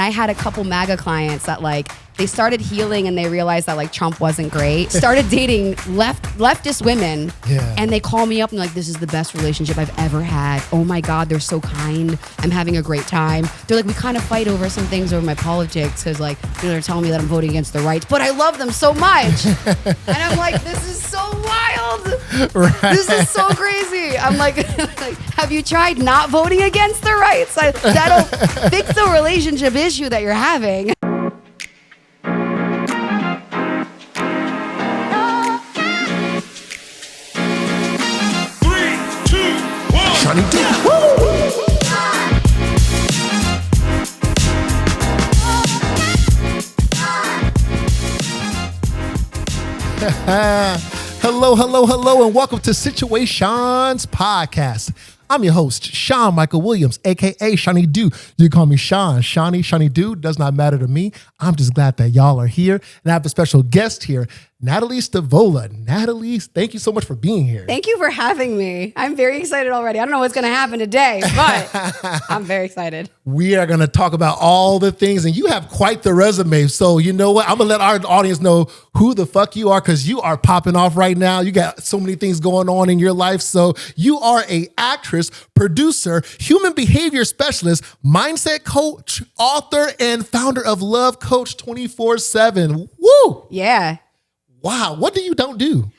I had a couple MAGA clients that like, they started healing and they realized that like Trump wasn't great. Started dating leftist women. Yeah. And they call me up and like, this is the best relationship I've ever had. Oh my God, they're so kind. I'm having a great time. They're like, we kind of fight over some things over my politics because like, they're telling me that I'm voting against the rights, but I love them so much. And I'm like, this is so wild. Right. This is so crazy. I'm like, have you tried not voting against the rights? That'll fix the relationship issue that you're having. Seanydoo. Hello, and welcome to Situaseans podcast. I'm your host, Sean Michael Williams, aka Seanydoo. You can call me Sean, Seanydoo, does not matter to me. I'm just glad that y'all are here, and I have a special guest here, Natalie Stavola. Natalie, thank you so much for being here. Thank you for having me. I'm very excited already. I don't know what's going to happen today, but I'm very excited. We are going to talk about all the things, and you have quite the resume. So you know what? I'm going to let our audience know who the fuck you are, because you are popping off right now. You got so many things going on in your life. So you are an actress, producer, human behavior specialist, mindset coach, author, and founder of Love Coach 24/7. Woo! Yeah. Wow. What do you don't do?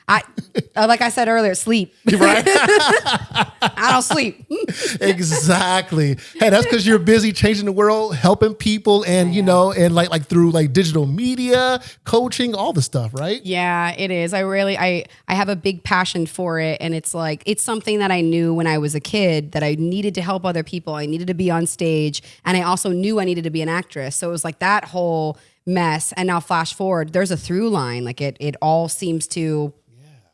Like I said earlier, sleep. Right? I don't sleep. Exactly. Hey, that's because you're busy changing the world, helping people, and you know, and like through like digital media, coaching, all the stuff, right? Yeah, it is. I have a big passion for it, and it's like it's something that I knew when I was a kid that I needed to help other people. I needed to be on stage, and I also knew I needed to be an actress. So it was like that whole mess. And now flash forward, there's a through line. Like it all seems to,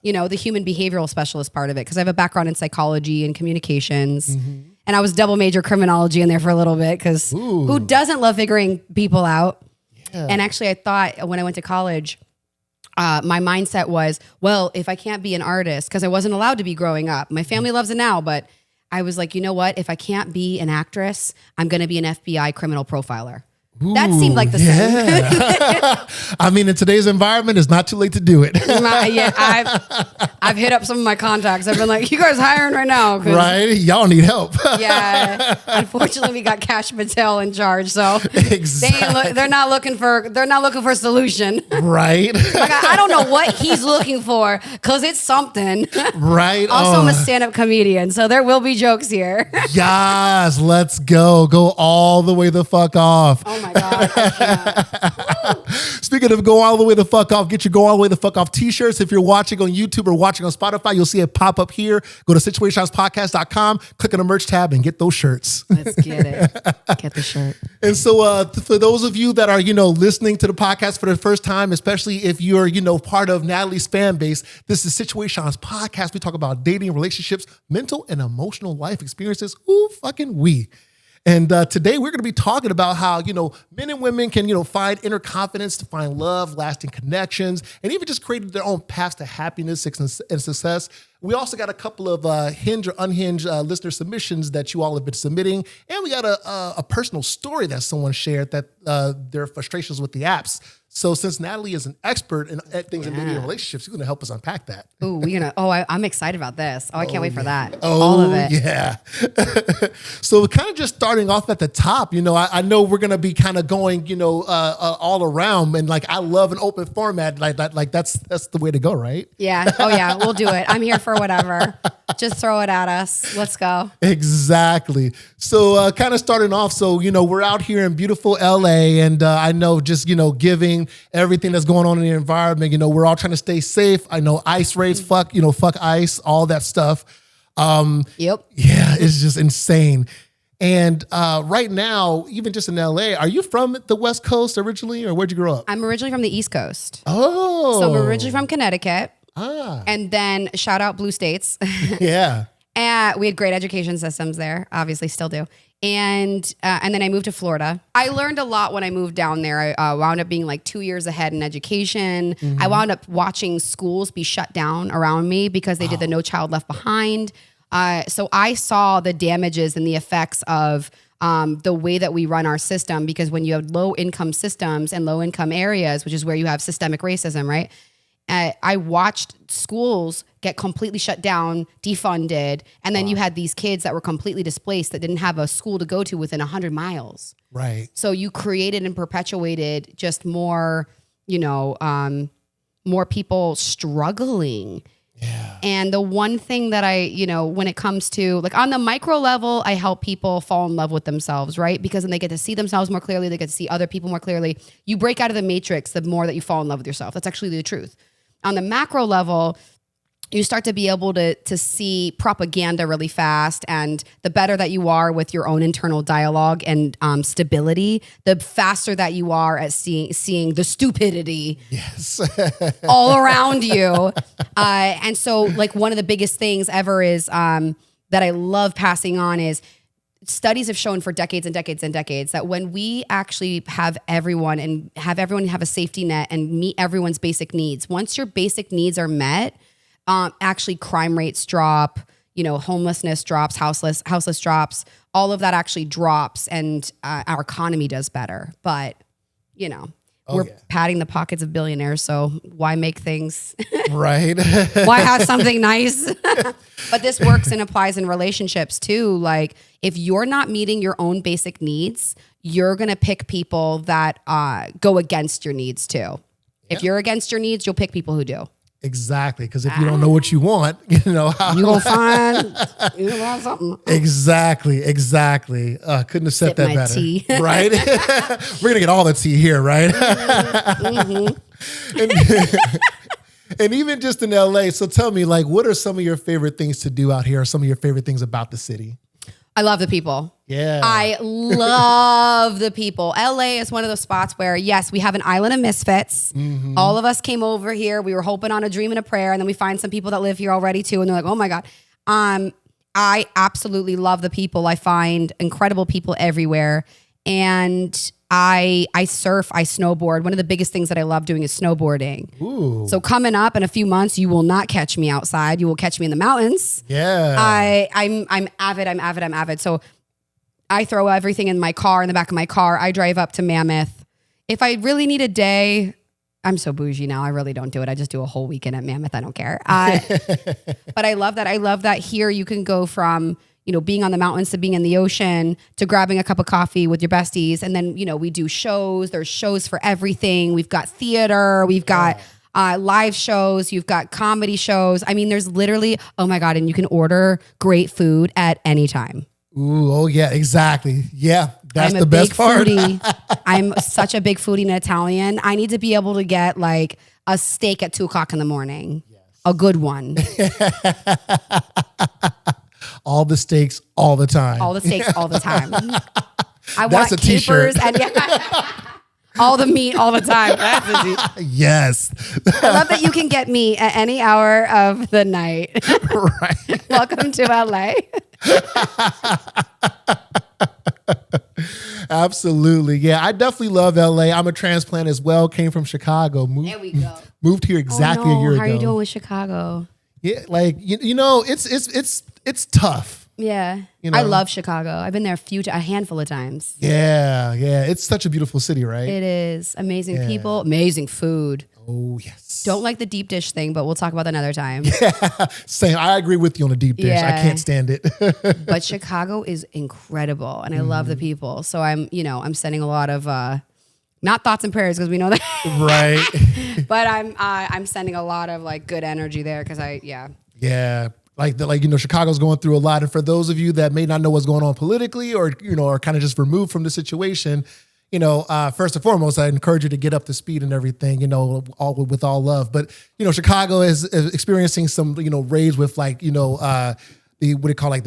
you know, the human behavioral specialist part of it. Cause I have a background in psychology and communications. Mm-hmm. And I was double major criminology in there for a little bit. Cause who doesn't love figuring people out? Yeah. And actually I thought when I went to college, my mindset was, well, if I can't be an artist, cause I wasn't allowed to be growing up, my family loves it now, but I was like, you know what? If I can't be an actress, I'm going to be an FBI criminal profiler. That seemed like the same. I mean, in today's environment, it's not too late to do it. I've hit up some of my contacts. I've been like, you guys hiring right now? Right? Y'all need help. Yeah. Unfortunately, we got Cash Patel in charge, so exactly. they're not looking for a solution. Right. Like, I don't know what he's looking for because it's something. Right. Also, I'm a stand-up comedian, so there will be jokes here. Yes, let's go. Go all the way the fuck off. Oh my God, I can't. Speaking of go all the way the fuck off, get your go all the way the fuck off t-shirts. If you're watching on YouTube or watching on Spotify, you'll see it pop up here. Go to situaseanspodcast.com, click on the merch tab, and get those shirts. Let's get it. Get the shirt. And so for those of you that are, you know, listening to the podcast for the first time, especially if you're, you know, part of Natalie's fan base, this is Situaseans podcast. We talk about dating, relationships, mental and emotional life experiences. Ooh, fucking we. And today we're going to be talking about how, you know, men and women can, you know, find inner confidence to find love, lasting connections, and even just create their own paths to happiness and success. We also got a couple of hinge or unhinged listener submissions that you all have been submitting. And we got a personal story that someone shared that their frustrations with the apps. So since Natalie is an expert in things in media and relationships, you're going to help us unpack that. Ooh, I'm excited about this. I can't wait for that. Oh, all of it. Yeah. So kind of just starting off at the top, you know, I know we're going to be kind of going, you know, all around, and like, I love an open format like that. Like that's the way to go, right? Yeah. Oh yeah. We'll do it. I'm here for whatever. Just throw it at us. Let's go. Exactly. So kind of starting off. So, you know, we're out here in beautiful LA, and I know just, you know, giving everything that's going on in the environment, you know, we're all trying to stay safe. I know ice raids, fuck ice, all that stuff. Yep. Yeah, it's just insane. And right now, even just in LA, are you from the West Coast originally, or where'd you grow up? I'm originally from the East Coast. Oh. So I'm originally from Connecticut. Ah. And then shout out Blue States. Yeah. And we had great education systems there, obviously still do. And then I moved to Florida. I learned a lot when I moved down there. I wound up being like 2 years ahead in education. Mm-hmm. I wound up watching schools be shut down around me because they did the No Child Left Behind. So I saw the damages and the effects of the way that we run our system, because when you have low income systems and low income areas, which is where you have systemic racism, right? I watched schools get completely shut down, defunded, and then you had these kids that were completely displaced that didn't have a school to go to within 100 miles. Right. So you created and perpetuated just more, more people struggling. Yeah. And the one thing that when it comes to like on the micro level, I help people fall in love with themselves, right? Because then they get to see themselves more clearly. They get to see other people more clearly. You break out of the matrix, the more that you fall in love with yourself. That's actually the truth. On the macro level, you start to be able to see propaganda really fast, and the better that you are with your own internal dialogue and stability, the faster that you are at seeing the stupidity all around you. And so like one of the biggest things ever is that I love passing on is studies have shown for decades and decades and decades that when we actually have everyone have a safety net and meet everyone's basic needs, once your basic needs are met, actually crime rates drop, homelessness drops, houseless drops, all of that actually drops, and our economy does better. But, we're patting the pockets of billionaires, so why make things right? Why have something nice? But this works and applies in relationships too. Like if you're not meeting your own basic needs, you're going to pick people that go against your needs too. Yep. If you're against your needs, you'll pick people who do. Exactly. Because if you don't know what you want, how you're going to find something. Exactly. Couldn't have said that better. Tea. Right? We're going to get all the tea here, right? And even just in LA. So tell me, like, what are some of your favorite things to do out here, or some of your favorite things about the city? I love the people. Yeah. I love the people. LA is one of those spots where, yes, we have an island of misfits. Mm-hmm. All of us came over here. We were hoping on a dream and a prayer. And then we find some people that live here already too. And they're like, oh my God. I absolutely love the people. I find incredible people everywhere. And I surf, I snowboard. One of the biggest things that I love doing is snowboarding. Ooh. So coming up in a few months, you will not catch me outside. You will catch me in the mountains. Yeah. I'm avid. So I throw everything in my car, in the back of my car. I drive up to Mammoth. If I really need a day, I'm so bougie now. I really don't do it. I just do a whole weekend at Mammoth. I don't care. But I love that. I love that here you can go from being on the mountains to being in the ocean to grabbing a cup of coffee with your besties. And then, we do shows. There's shows for everything. We've got theater. We've got live shows. You've got comedy shows. I mean, there's literally, oh my God. And you can order great food at any time. Ooh, oh yeah, exactly. Yeah, that's the best part. I'm such a big foodie and Italian. I need to be able to get like a steak at 2:00 in the morning. Yes. A good one. All the steaks, all the time. All the steaks, all the time. I That's want a t-shirt. capers and all the meat, all the time. That's a yes. I love that you can get meat at any hour of the night. Right. Welcome to LA. Absolutely. Yeah, I definitely love LA. I'm a transplant as well. Came from Chicago. There we go. Moved here exactly a year ago. How are you doing with Chicago? Yeah, like it's tough. Yeah. I love Chicago. I've been there a handful of times. Yeah. It's such a beautiful city, right? It is. Amazing people, amazing food. Oh, yes. Don't like the deep dish thing, but we'll talk about that another time. Yeah, same. I agree with you on the deep dish. Yeah. I can't stand it. But Chicago is incredible, and I love the people. So I'm sending a lot of not thoughts and prayers because we know that, right? But I'm sending a lot of like good energy there because yeah. Chicago's going through a lot. And for those of you that may not know what's going on politically or, are kind of just removed from the situation, first and foremost, I encourage you to get up to speed and everything, all with all love. But, Chicago is experiencing some, raids with the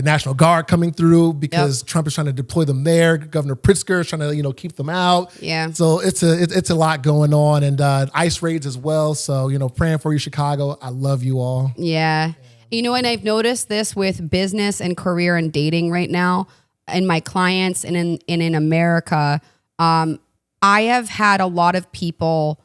National Guard coming through because Trump is trying to deploy them there. Governor Pritzker is trying to, keep them out. Yeah. So it's a lot going on, and ICE raids as well. So, praying for you, Chicago. I love you all. Yeah. And I've noticed this with business and career and dating right now and my clients and in America. I have had a lot of people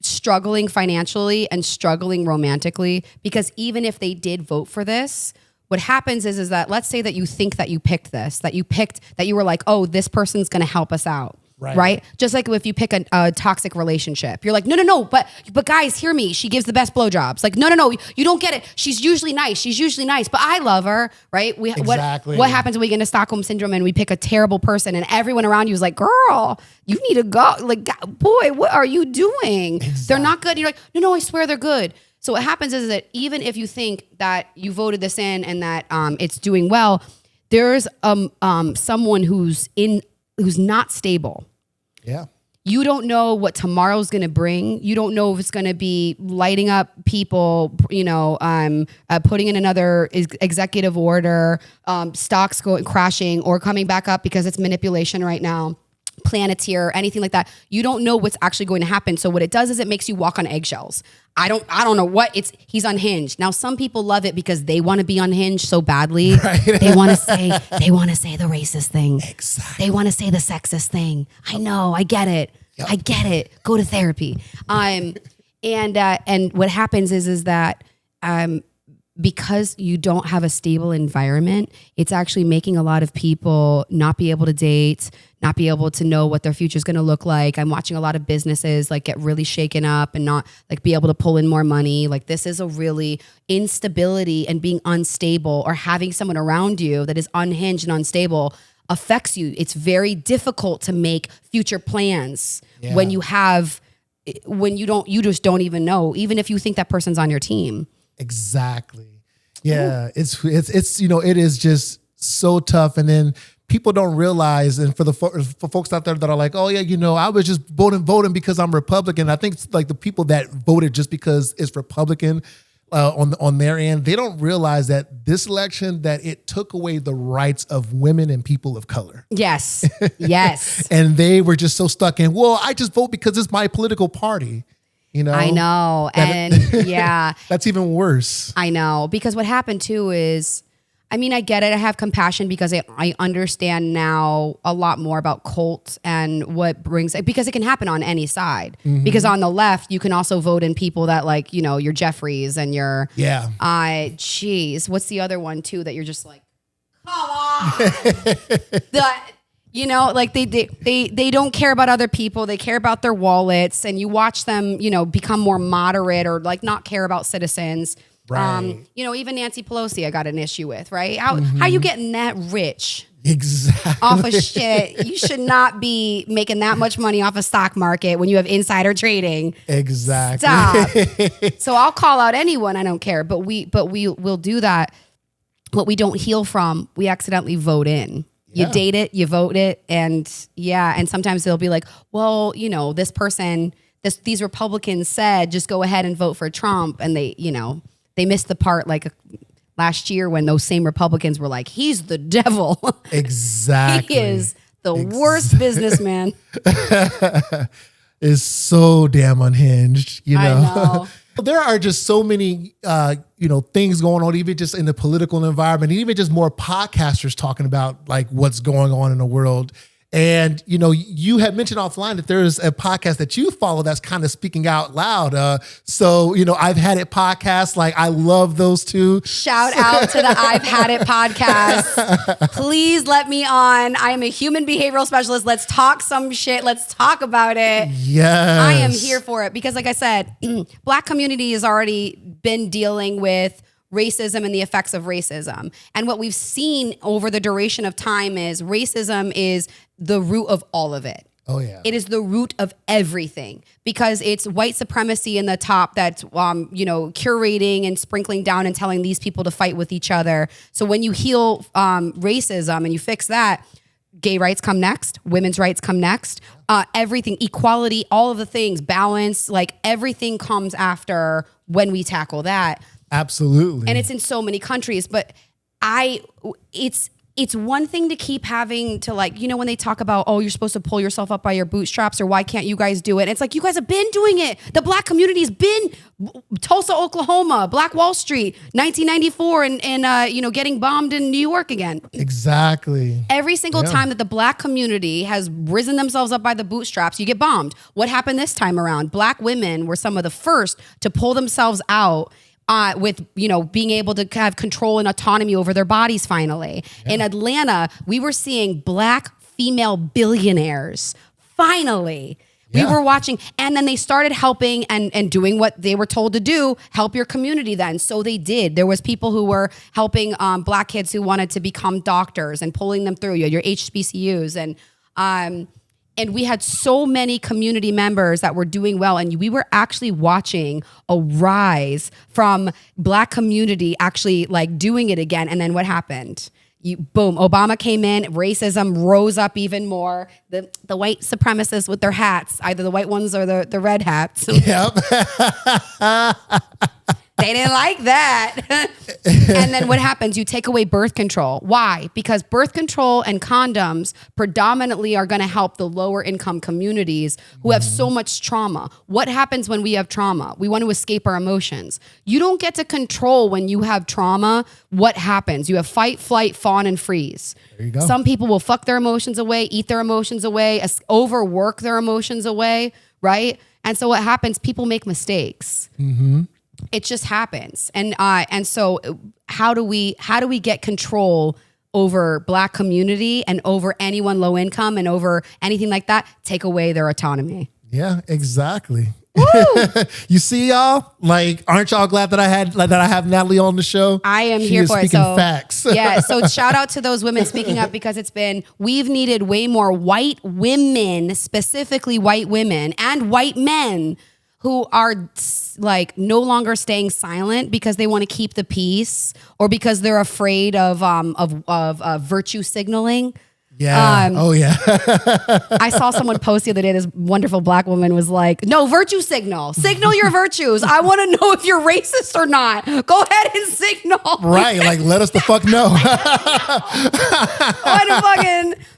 struggling financially and struggling romantically because even if they did vote for this, what happens is that let's say that you think that you picked this, that you were like, oh, this person's going to help us out. Right. Just like if you pick a toxic relationship, you're like, no, but guys, hear me. She gives the best blowjobs. Like, no, you don't get it. She's usually nice, but I love her. Right. Exactly. What happens when we get into Stockholm syndrome and we pick a terrible person and everyone around you is like, girl, you need to go. Like, boy, what are you doing? Exactly. They're not good. And you're like, no, I swear they're good. So what happens is that even if you think that you voted this in and that it's doing well, there's someone who's not stable. Yeah. You don't know what tomorrow's going to bring. You don't know if it's going to be lighting up people, putting in another executive order, stocks crashing or coming back up because it's manipulation right now, Planeteer, anything like that. You don't know what's actually going to happen. So what it does is it makes you walk on eggshells. I don't know what he's unhinged. Now, some people love it because they want to be unhinged so badly. Right. They want to say the racist thing. Exactly. They want to say the sexist thing. I know. I get it. Yep. I get it. Go to therapy. And what happens is that, because you don't have a stable environment, it's actually making a lot of people not be able to date, not be able to know what their future is going to look like. I'm watching a lot of businesses like get really shaken up and not like be able to pull in more money. Like this is a really instability, and being unstable or having someone around you that is unhinged and unstable affects you. It's very difficult to make future plans when you just don't even know, even if you think that person's on your team. Exactly. Yeah. It's it is just so tough. And then people don't realize, and for folks out there that are like, oh yeah, I was just voting because I'm Republican. I think it's like the people that voted just because it's Republican on their end, they don't realize that this election, that it took away the rights of women and people of color. Yes. Yes. And they were just so stuck in, well, I just vote because it's my political party. I know. And yeah. That's even worse. I know. Because what happened too is, I get it. I have compassion because I understand now a lot more about cults and what brings it, because it can happen on any side. Mm-hmm. Because on the left, you can also vote in people that like, your Jeffries and your, what's the other one too, that you're just like, come on. Like they don't care about other people. They care about their wallets, and you watch them, become more moderate or like not care about citizens. Right. Even Nancy Pelosi, I got an issue with, right? How you getting that rich? Exactly. Off of shit. You should not be making that much money off a stock market when you have insider trading. Exactly. Stop. So I'll call out anyone. I don't care. But we will do that. What we don't heal from, we accidentally vote in. You date it, you vote it, and sometimes they'll be like, well, this person, these Republicans said, just go ahead and vote for Trump, and they missed the part like last year when those same Republicans were like, he's the devil. Exactly. He is the worst businessman. Is so damn unhinged, I know. There are just so many, things going on, even just in the political environment, and even just more podcasters talking about like what's going on in the world. And, you had mentioned offline that there's a podcast that you follow that's kind of speaking out loud. So, I've Had It podcast. Like, I love those two. Shout out to the I've Had It podcast. Please let me on. I am a human behavioral specialist. Let's talk some shit. Let's talk about it. Yes. I am here for it because, like I said, Black community has already been dealing with racism and the effects of racism. And what we've seen over the duration of time is racism is the root of all of it. Oh, yeah. It is the root of everything because it's white supremacy in the top that's, curating and sprinkling down and telling these people to fight with each other. So when you heal racism and you fix that, gay rights come next, women's rights come next, everything, equality, all of the things, balance, like everything comes after when we tackle that. Absolutely. And it's in so many countries, but it's one thing to keep having to like, when they talk about, oh, you're supposed to pull yourself up by your bootstraps or why can't you guys do it? It's like, you guys have been doing it. The Black community's been Tulsa, Oklahoma, Black Wall Street, 1994 and getting bombed in New York again. Exactly. Every single time that the Black community has risen themselves up by the bootstraps, you get bombed. What happened this time around? Black women were some of the first to pull themselves out with, being able to have control and autonomy over their bodies finally. Yeah. In Atlanta, we were seeing Black female billionaires finally. We were watching, and then they started helping and doing what they were told to do, help your community then. So they did. There was people who were helping Black kids who wanted to become doctors and pulling them through. You had your HBCUs. And we had so many community members that were doing well. And we were actually watching a rise from Black community actually like doing it again. And then what happened? Boom, Obama came in, racism rose up even more. The white supremacists with their hats, either the white ones or the red hats. Yep. They didn't like that. And then what happens? You take away birth control. Why? Because birth control and condoms predominantly are going to help the lower income communities who have so much trauma. What happens when we have trauma? We want to escape our emotions. You don't get to control when you have trauma what happens. You have fight, flight, fawn, and freeze. There you go. Some people will fuck their emotions away, eat their emotions away, overwork their emotions away, right? And so what happens? People make mistakes. Mm-hmm. It just happens. And so how do we get control over Black community and over anyone low income and over anything like that? Take away their autonomy. Yeah, exactly. You see, y'all, like, aren't y'all glad that I have Natalie on the show? I am She here is for it. speaking So facts. yeah. So shout out to those women speaking up, because we've needed way more white women, specifically white women and white men, who are like no longer staying silent because they want to keep the peace or because they're afraid of virtue signaling. Yeah. I saw someone post the other day, this wonderful Black woman was like, no, virtue signal your virtues. I want to know if you're racist or not. Go ahead and signal. Right. Like, let us the fuck know.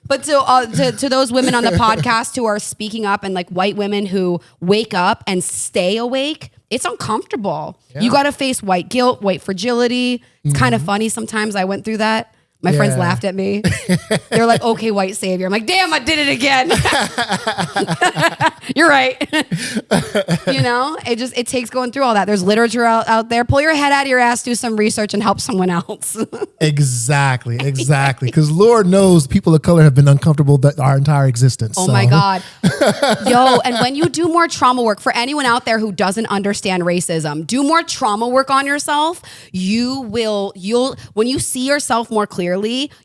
But to those women on the podcast who are speaking up, and like white women who wake up and stay awake, it's uncomfortable. Yeah. You got to face white guilt, white fragility. It's kind of funny. Sometimes I went through that. My friends laughed at me. They're like, okay, white savior. I'm like, damn, I did it again. You're right. It takes going through all that. There's literature out there. Pull your head out of your ass, do some research, and help someone else. Exactly. Because Lord knows people of color have been uncomfortable our entire existence. Oh my God. Yo, and when you do more trauma work, for anyone out there who doesn't understand racism, do more trauma work on yourself. When you see yourself more clearly,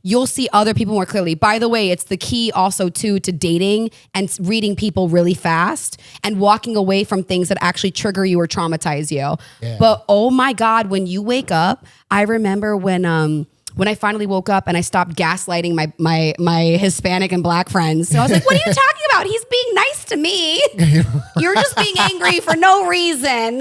you'll see other people more clearly. By the way, it's the key also to dating and reading people really fast and walking away from things that actually trigger you or traumatize you. Yeah. But oh my God, when you wake up, I remember when I finally woke up and I stopped gaslighting my Hispanic and Black friends. So I was like, what are you talking about? He's being nice to me. You're just being angry for no reason.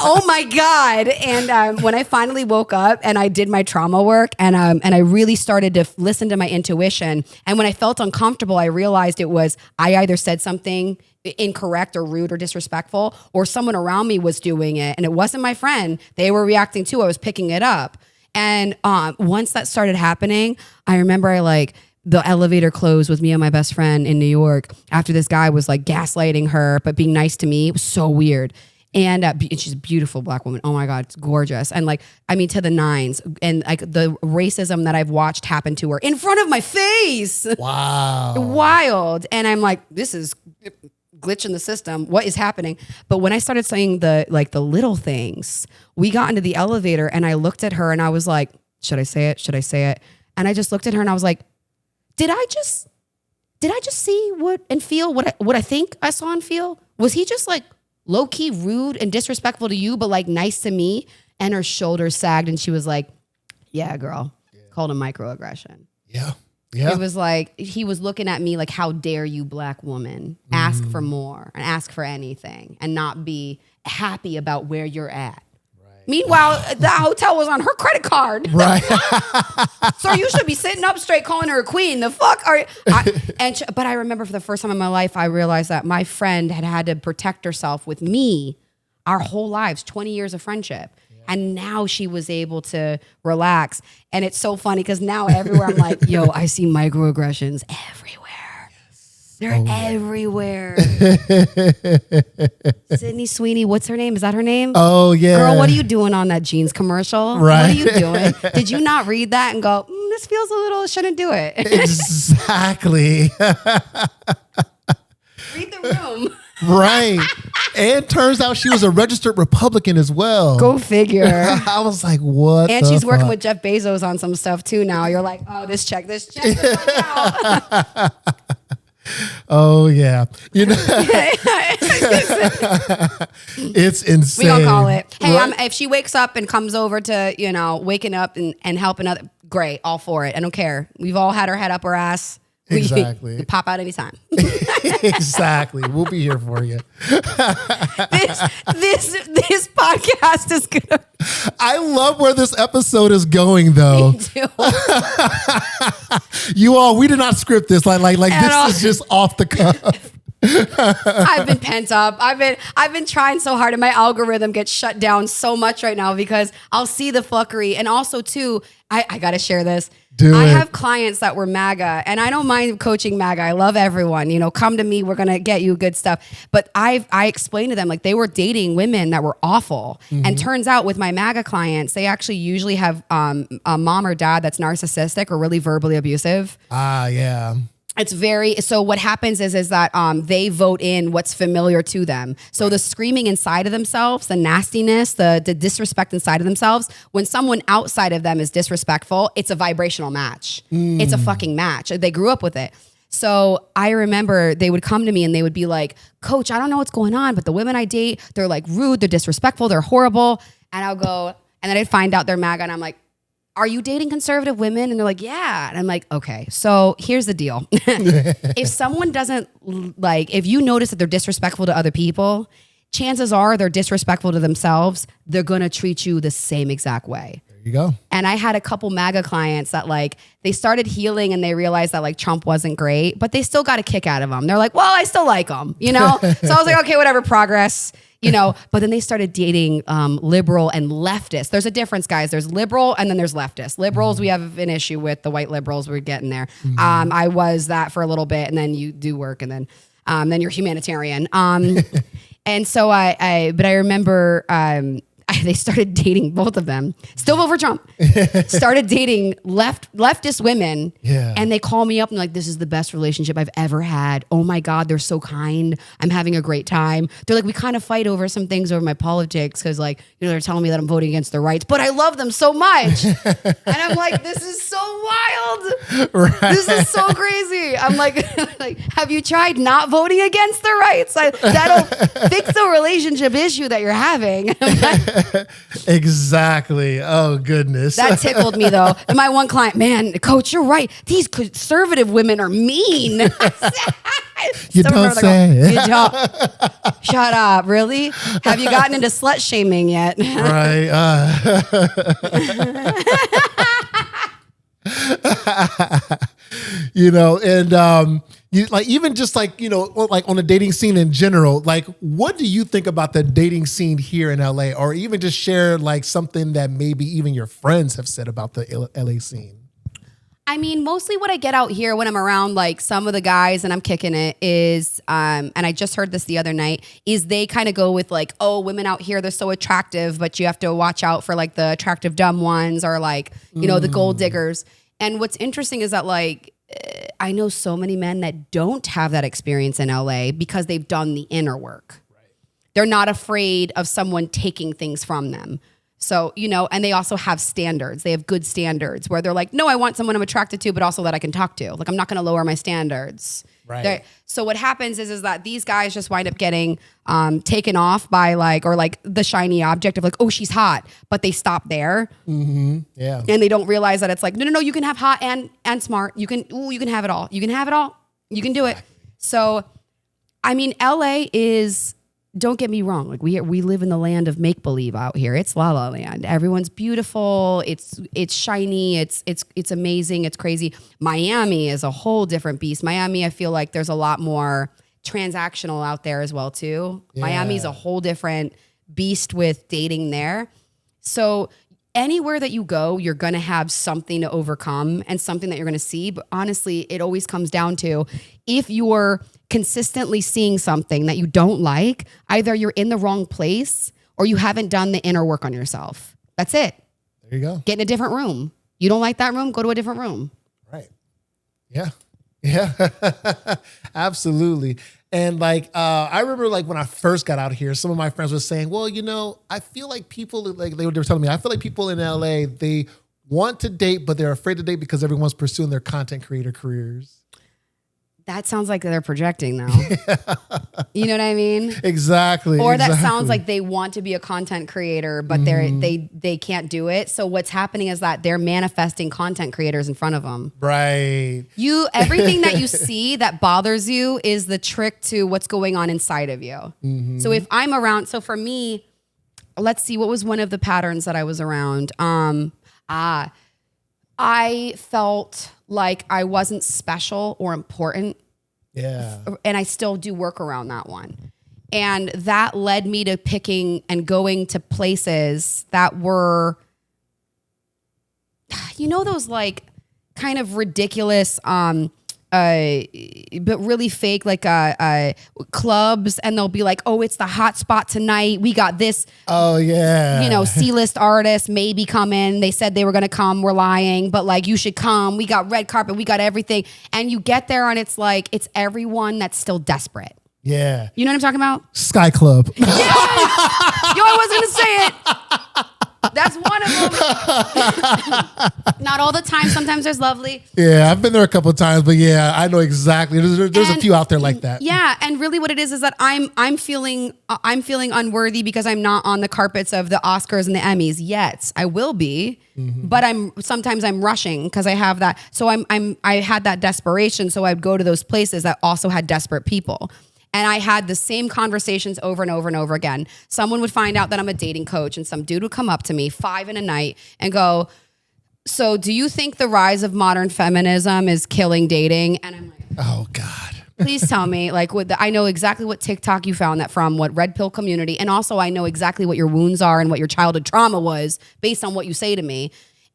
Oh my God. And when I finally woke up and I did my trauma work and I really started to listen to my intuition. And when I felt uncomfortable, I realized it was I either said something incorrect or rude or disrespectful, or someone around me was doing it. And it wasn't my friend. They were reacting too. I was picking it up. And once that started happening, I remember the elevator closed with me and my best friend in New York after this guy was like gaslighting her, but being nice to me. It was so weird. And she's a beautiful Black woman. Oh my God, it's gorgeous. And to the nines. And like the racism that I've watched happen to her in front of my face. Wow. Wild. And I'm like, this is glitch in the system. What is happening? But when I started saying the little things, we got into the elevator and I looked at her and I was like, should I say it? Should I say it? And I just looked at her and I was like, did I just see and feel what I think I saw and feel? Was he just like low key rude and disrespectful to you, but like nice to me? And her shoulders sagged and she was like, yeah, girl, called a microaggression. Yeah. Yeah. It was like, he was looking at me like, how dare you, Black woman, ask for more and ask for anything and not be happy about where you're at. Right. Meanwhile, the hotel was on her credit card. Right. So you should be sitting up straight calling her a queen. The fuck are you? But I remember for the first time in my life, I realized that my friend had to protect herself with me our whole lives, 20 years of friendship. And now she was able to relax. And it's so funny because now everywhere I'm like, yo, I see microaggressions everywhere. Yes. They're everywhere. Sydney Sweeney, what's her name? Is that her name? Oh, yeah. Girl, what are you doing on that jeans commercial? Right. What are you doing? Did you not read that and go, this feels a little, shouldn't do it? Exactly. Read the room. Right. And turns out she was a registered Republican as well. Go figure. I was like, what? And she's working with Jeff Bezos on some stuff too now. You're like, oh, this check. Oh, yeah. You know, it's insane. We gonna call it. Hey, Right? if she wakes up and comes over to, waking up and helping other, great, all for it. I don't care. We've all had our head up our ass. Exactly. Pop out anytime. Exactly. We'll be here for you. This podcast is gonna. I love where this episode is going, though. Me too. You all, we did not script this. Like this is just off the cuff. I've been pent up. I've been trying so hard, and my algorithm gets shut down so much right now because I'll see the fuckery, and also too, I gotta share this. I have clients that were MAGA, and I don't mind coaching MAGA. I love everyone. Come to me. We're gonna get you good stuff. But I explained to them like they were dating women that were awful, and turns out with my MAGA clients, they actually usually have a mom or dad that's narcissistic or really verbally abusive. Ah, yeah. It's so what happens is that they vote in what's familiar to them. So the screaming inside of themselves, the nastiness, the disrespect inside of themselves, when someone outside of them is disrespectful, it's a vibrational match. It's a fucking match. They grew up with it. So I remember they would come to me and they would be like, Coach, I don't know what's going on, but the women I date, they're like rude, they're disrespectful, they're horrible. And I'll go, and then I'd find out they're MAGA, and I'm like, are you dating conservative women? And they're like, yeah. And I'm like, okay, so here's the deal. If someone doesn't if you notice that they're disrespectful to other people, chances are they're disrespectful to themselves. They're going to treat you the same exact way. There you go. And I had a couple MAGA clients that they started healing and they realized that Trump wasn't great, but they still got a kick out of him. They're like, well, I still like him, So I was like, okay, whatever, progress. But then they started dating liberal and leftist. There's a difference, guys. There's liberal and then there's leftist. Liberals, we have an issue with the white liberals. We're getting there. I was that for a little bit, and then you do work, and then you're humanitarian. And so but I remember they started dating, both of them, still vote for Trump, started dating leftist women. Yeah. And they call me up and like, this is the best relationship I've ever had. Oh my God, they're so kind. I'm having a great time. They're like, we kind of fight over some things over my politics because they're telling me that I'm voting against their rights, but I love them so much. And I'm like, this is so wild. Right. This is so crazy. I'm like, have you tried not voting against their rights? That'll fix the relationship issue that you're having. Exactly. Oh, goodness. That tickled me, though. And my one client, man, Coach, you're right. These conservative women are mean. You don't say. You don't. Shut up. Really? Have you gotten into slut shaming yet? Right. And you even just on the dating scene in general, what do you think about the dating scene here in LA, or even just share something that maybe even your friends have said about the LA scene? I mean, mostly what I get out here when I'm around some of the guys and I'm kicking it is, and I just heard this the other night, is they kind of go with oh, women out here, they're so attractive, but you have to watch out for the attractive dumb ones or the gold diggers. And what's interesting is that I know so many men that don't have that experience in LA because they've done the inner work. Right. They're not afraid of someone taking things from them. So, and they also have standards. They have good standards where they're like, no, I want someone I'm attracted to, but also that I can talk to. I'm not going to lower my standards. Right. So what happens is that these guys just wind up getting taken off by the shiny object of oh, she's hot, but they stop there. Mm-hmm. Yeah. And they don't realize that it's no, you can have hot and smart. You can have it all. You can have it all. You can do it. So, I mean, LA is, don't get me wrong. We live in the land of make believe out here. It's La La Land. Everyone's beautiful. It's shiny. It's amazing. It's crazy. Miami is a whole different beast. Miami, I feel like there's a lot more transactional out there as well too. Yeah. Miami's a whole different beast with dating there. So anywhere that you go, you're going to have something to overcome and something that you're going to see. But honestly, it always comes down to if you're consistently seeing something that you don't like, either you're in the wrong place or you haven't done the inner work on yourself. That's it. There you go. Get in a different room. You don't like that room? Go to a different room. Right. Yeah. Yeah. Absolutely. And like, I remember like when I first got out here, some of my friends were saying, well, you know, I feel like people, like they were telling me, I feel like people in LA, they want to date, but they're afraid to date because everyone's pursuing their content creator careers. That sounds like they're projecting though. You know what I mean? Exactly. Or that sounds like they want to be a content creator, but they can't do it. So what's happening is that they're manifesting content creators in front of them. Right. Everything that you see that bothers you is the trick to what's going on inside of you. So if I'm around, so for me, let's see, what was one of the patterns that I was around? I felt like I wasn't special or important. Yeah. And I still do work around that one. And that led me to picking and going to places that were, you know, those like kind of ridiculous, but really fake, like clubs, and they'll be like, "Oh, it's the hot spot tonight. We got this." Oh yeah. You know, C-list artists maybe come in. They said they were going to come. We're lying, but like you should come. We got red carpet. We got everything. And you get there, and it's like it's everyone that's still desperate. Yeah. You know what I'm talking about? Sky Club. Yes! Yo, I was going to say it. That's one of them. Not all the time. Sometimes there's lovely. Yeah, I've been there a couple of times, but yeah, I know exactly. There's a few out there like that. Yeah, and really, what it is that I'm feeling unworthy because I'm not on the carpets of the Oscars and the Emmys yet. I will be, but sometimes I'm rushing because I have that. So I had that desperation. So I'd go to those places that also had desperate people. And I had the same conversations over and over and over again. Someone would find out that I'm a dating coach, and some dude would come up to me 5 in a night and go, "So do you think the rise of modern feminism is killing dating?" And I'm like, oh God. Please tell me, like, I know exactly what TikTok you found that from, what red pill community. And also I know exactly what your wounds are and what your childhood trauma was based on what you say to me.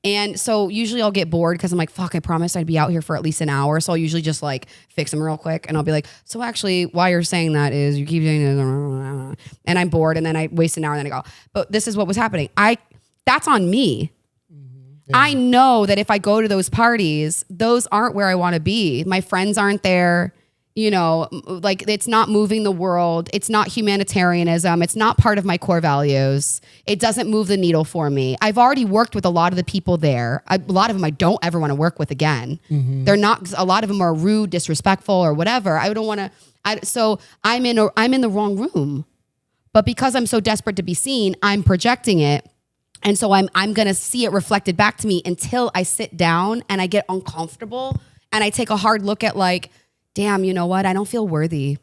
And so usually I'll get bored because I'm like, fuck, I promised I'd be out here for at least an hour. So I'll usually just like fix them real quick. And I'll be like, so actually why you're saying that is you keep saying this. And I'm bored. And then I waste an hour and then I go, but this is what was happening. That's on me. Yeah. I know that if I go to those parties, those aren't where I want to be. My friends aren't there. You know, like it's not moving the world. It's not humanitarianism. It's not part of my core values. It doesn't move the needle for me. I've already worked with a lot of the people there. A lot of them I don't ever want to work with again. They're not, a lot of them are rude, disrespectful or whatever. I don't want to, so I'm in the wrong room. But because I'm so desperate to be seen, I'm projecting it. And so I'm going to see it reflected back to me until I sit down and I get uncomfortable and I take a hard look at like, damn, you know what? I don't feel worthy.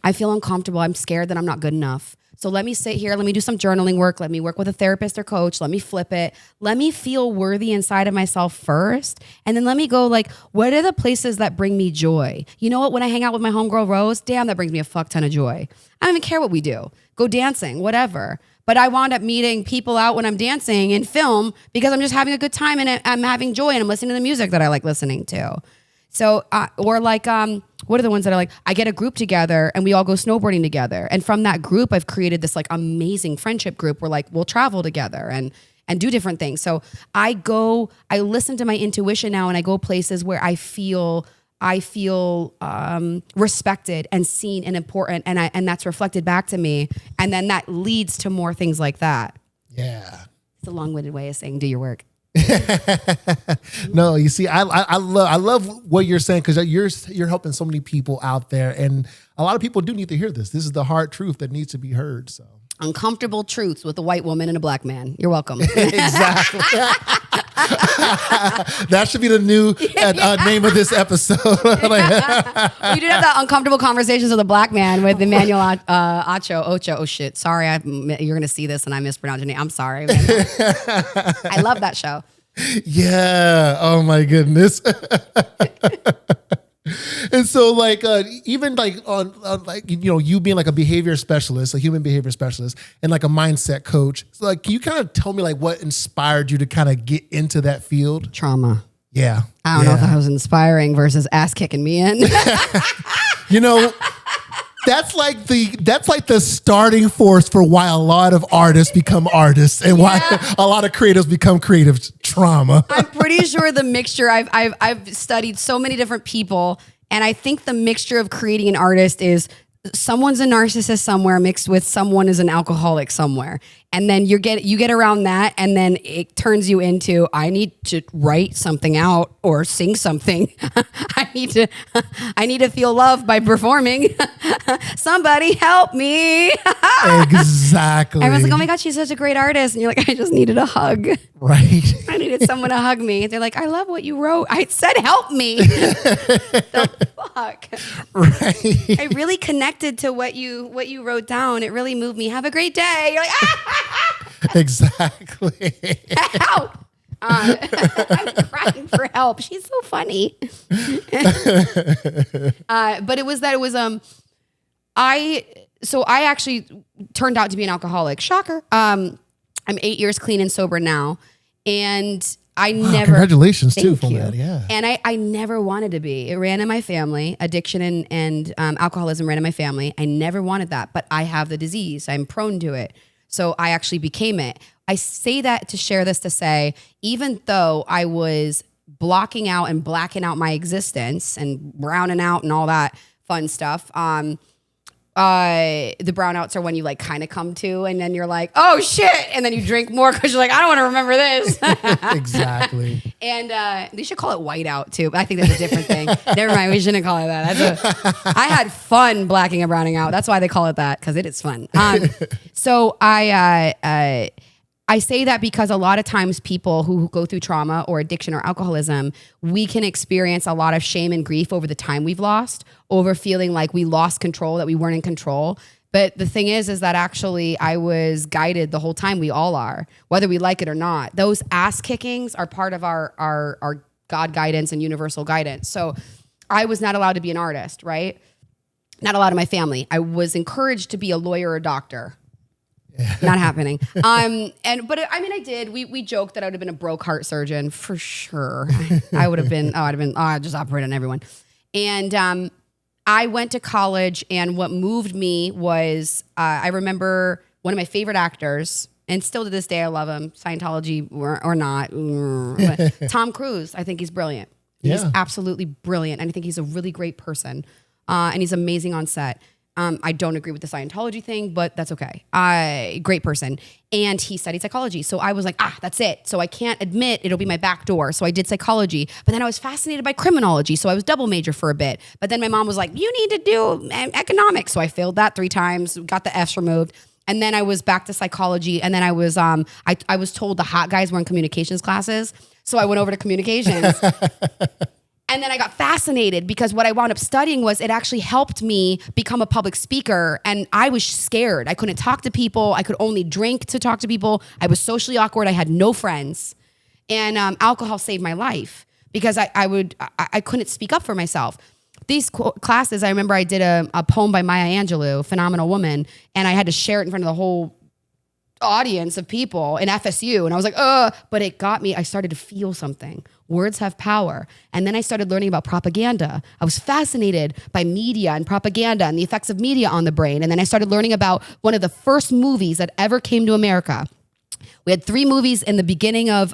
I feel uncomfortable. I'm scared that I'm not good enough. So let me sit here. Let me do some journaling work. Let me work with a therapist or coach. Let me flip it. Let me feel worthy inside of myself first. And then let me go like, what are the places that bring me joy? You know what? When I hang out with my homegirl Rose, damn, that brings me a fuck ton of joy. I don't even care what we do. Go dancing, whatever. But I wound up meeting people out when I'm dancing and film because I'm just having a good time and I'm having joy and I'm listening to the music that I like listening to. So, or like, what are the ones that are like, I get a group together and we all go snowboarding together. And from that group, I've created this like amazing friendship group where like, we'll travel together and do different things. So I listen to my intuition now and I go places where I feel respected and seen and important. And that's reflected back to me. And then that leads to more things like that. Yeah. It's a long-winded way of saying, do your work. No, you see, I love what you're saying because you're helping so many people out there, and a lot of people do need to hear this. This is the hard truth that needs to be heard. So uncomfortable truths with a white woman and a black man. You're welcome. Exactly. That should be the new name of this episode. We did have that uncomfortable conversations with a black man with Emmanuel Ocho. Oh shit! Sorry, you're gonna see this and I mispronounced your name. I'm sorry. I love that show. Yeah. Oh my goodness. And so like, even like on like, you know, you being like a behavior specialist, a human behavior specialist and like a mindset coach, so like, can you kind of tell me like what inspired you to kind of get into that field? Trauma. Yeah. I don't know if that was inspiring versus ass kicking me in. You know, that's like the starting force for why a lot of artists become artists and why a lot of creatives become creatives. Trauma. I'm pretty sure the mixture. I've studied so many different people, and I think the mixture of creating an artist is someone's a narcissist somewhere mixed with someone is an alcoholic somewhere. And then you get around that, and then it turns you into, I need to write something out or sing something. I need to feel love by performing. Somebody help me. Exactly. Everyone's like, oh my God, she's such a great artist. And you're like, I just needed a hug. Right. I needed someone to hug me. They're like, I love what you wrote. I said, help me. The fuck. Right. I really connected to what you wrote down. It really moved me. Have a great day. You're like, Exactly. help. I'm crying for help. She's so funny. But I actually turned out to be an alcoholic. Shocker. I'm 8 years clean and sober now. And I never. Congratulations too Thank from you. that. Yeah. And I never wanted to be. It ran in my family. Addiction and alcoholism ran in my family. I never wanted that, but I have the disease. I'm prone to it. So I actually became it. I say that to share this to say, even though I was blocking out and blacking out my existence and browning out and all that fun stuff, the brownouts are when you like kind of come to, and then you're like, oh shit. And then you drink more because you're like, I don't want to remember this. Exactly. And they should call it whiteout too, but I think that's a different thing. Never mind, we shouldn't call it that. I had fun blacking and browning out. That's why they call it that, because it is fun. So I say that because a lot of times people who go through trauma or addiction or alcoholism, we can experience a lot of shame and grief over the time we've lost, over feeling like we lost control, that we weren't in control. But the thing is that actually I was guided the whole time. We all are, whether we like it or not. Those ass kickings are part of our God guidance and universal guidance. So I was not allowed to be an artist, right? Not allowed in my family. I was encouraged to be a lawyer or a doctor. Not happening. But I did. We joked that I would have been a broke heart surgeon for sure. I'd just operate on everyone. And I went to college, and what moved me was I remember one of my favorite actors, and still to this day I love him, Scientology or not. Tom Cruise. I think he's brilliant. He's absolutely brilliant, and I think he's a really great person, and he's amazing on set. I don't agree with the Scientology thing, but that's okay. Great person. And he studied psychology. So I was like, that's it. So I can't admit it'll be my back door. So I did psychology, but then I was fascinated by criminology. So I was double major for a bit. But then my mom was like, you need to do economics. So I failed that 3 times, got the F's removed. And then I was back to psychology. And then I was, I was told the hot guys were in communications classes. So I went over to communications. And then I got fascinated because what I wound up studying was it actually helped me become a public speaker. And I was scared. I couldn't talk to people. I could only drink to talk to people. I was socially awkward. I had no friends. And alcohol saved my life because I couldn't speak up for myself. These classes, I remember I did a poem by Maya Angelou, Phenomenal Woman, and I had to share it in front of the whole audience of people in FSU. And I was like, but it got me. I started to feel something. Words have power. And then I started learning about propaganda. I was fascinated by media and propaganda and the effects of media on the brain. And then I started learning about one of the first movies that ever came to America. We had 3 movies in the beginning of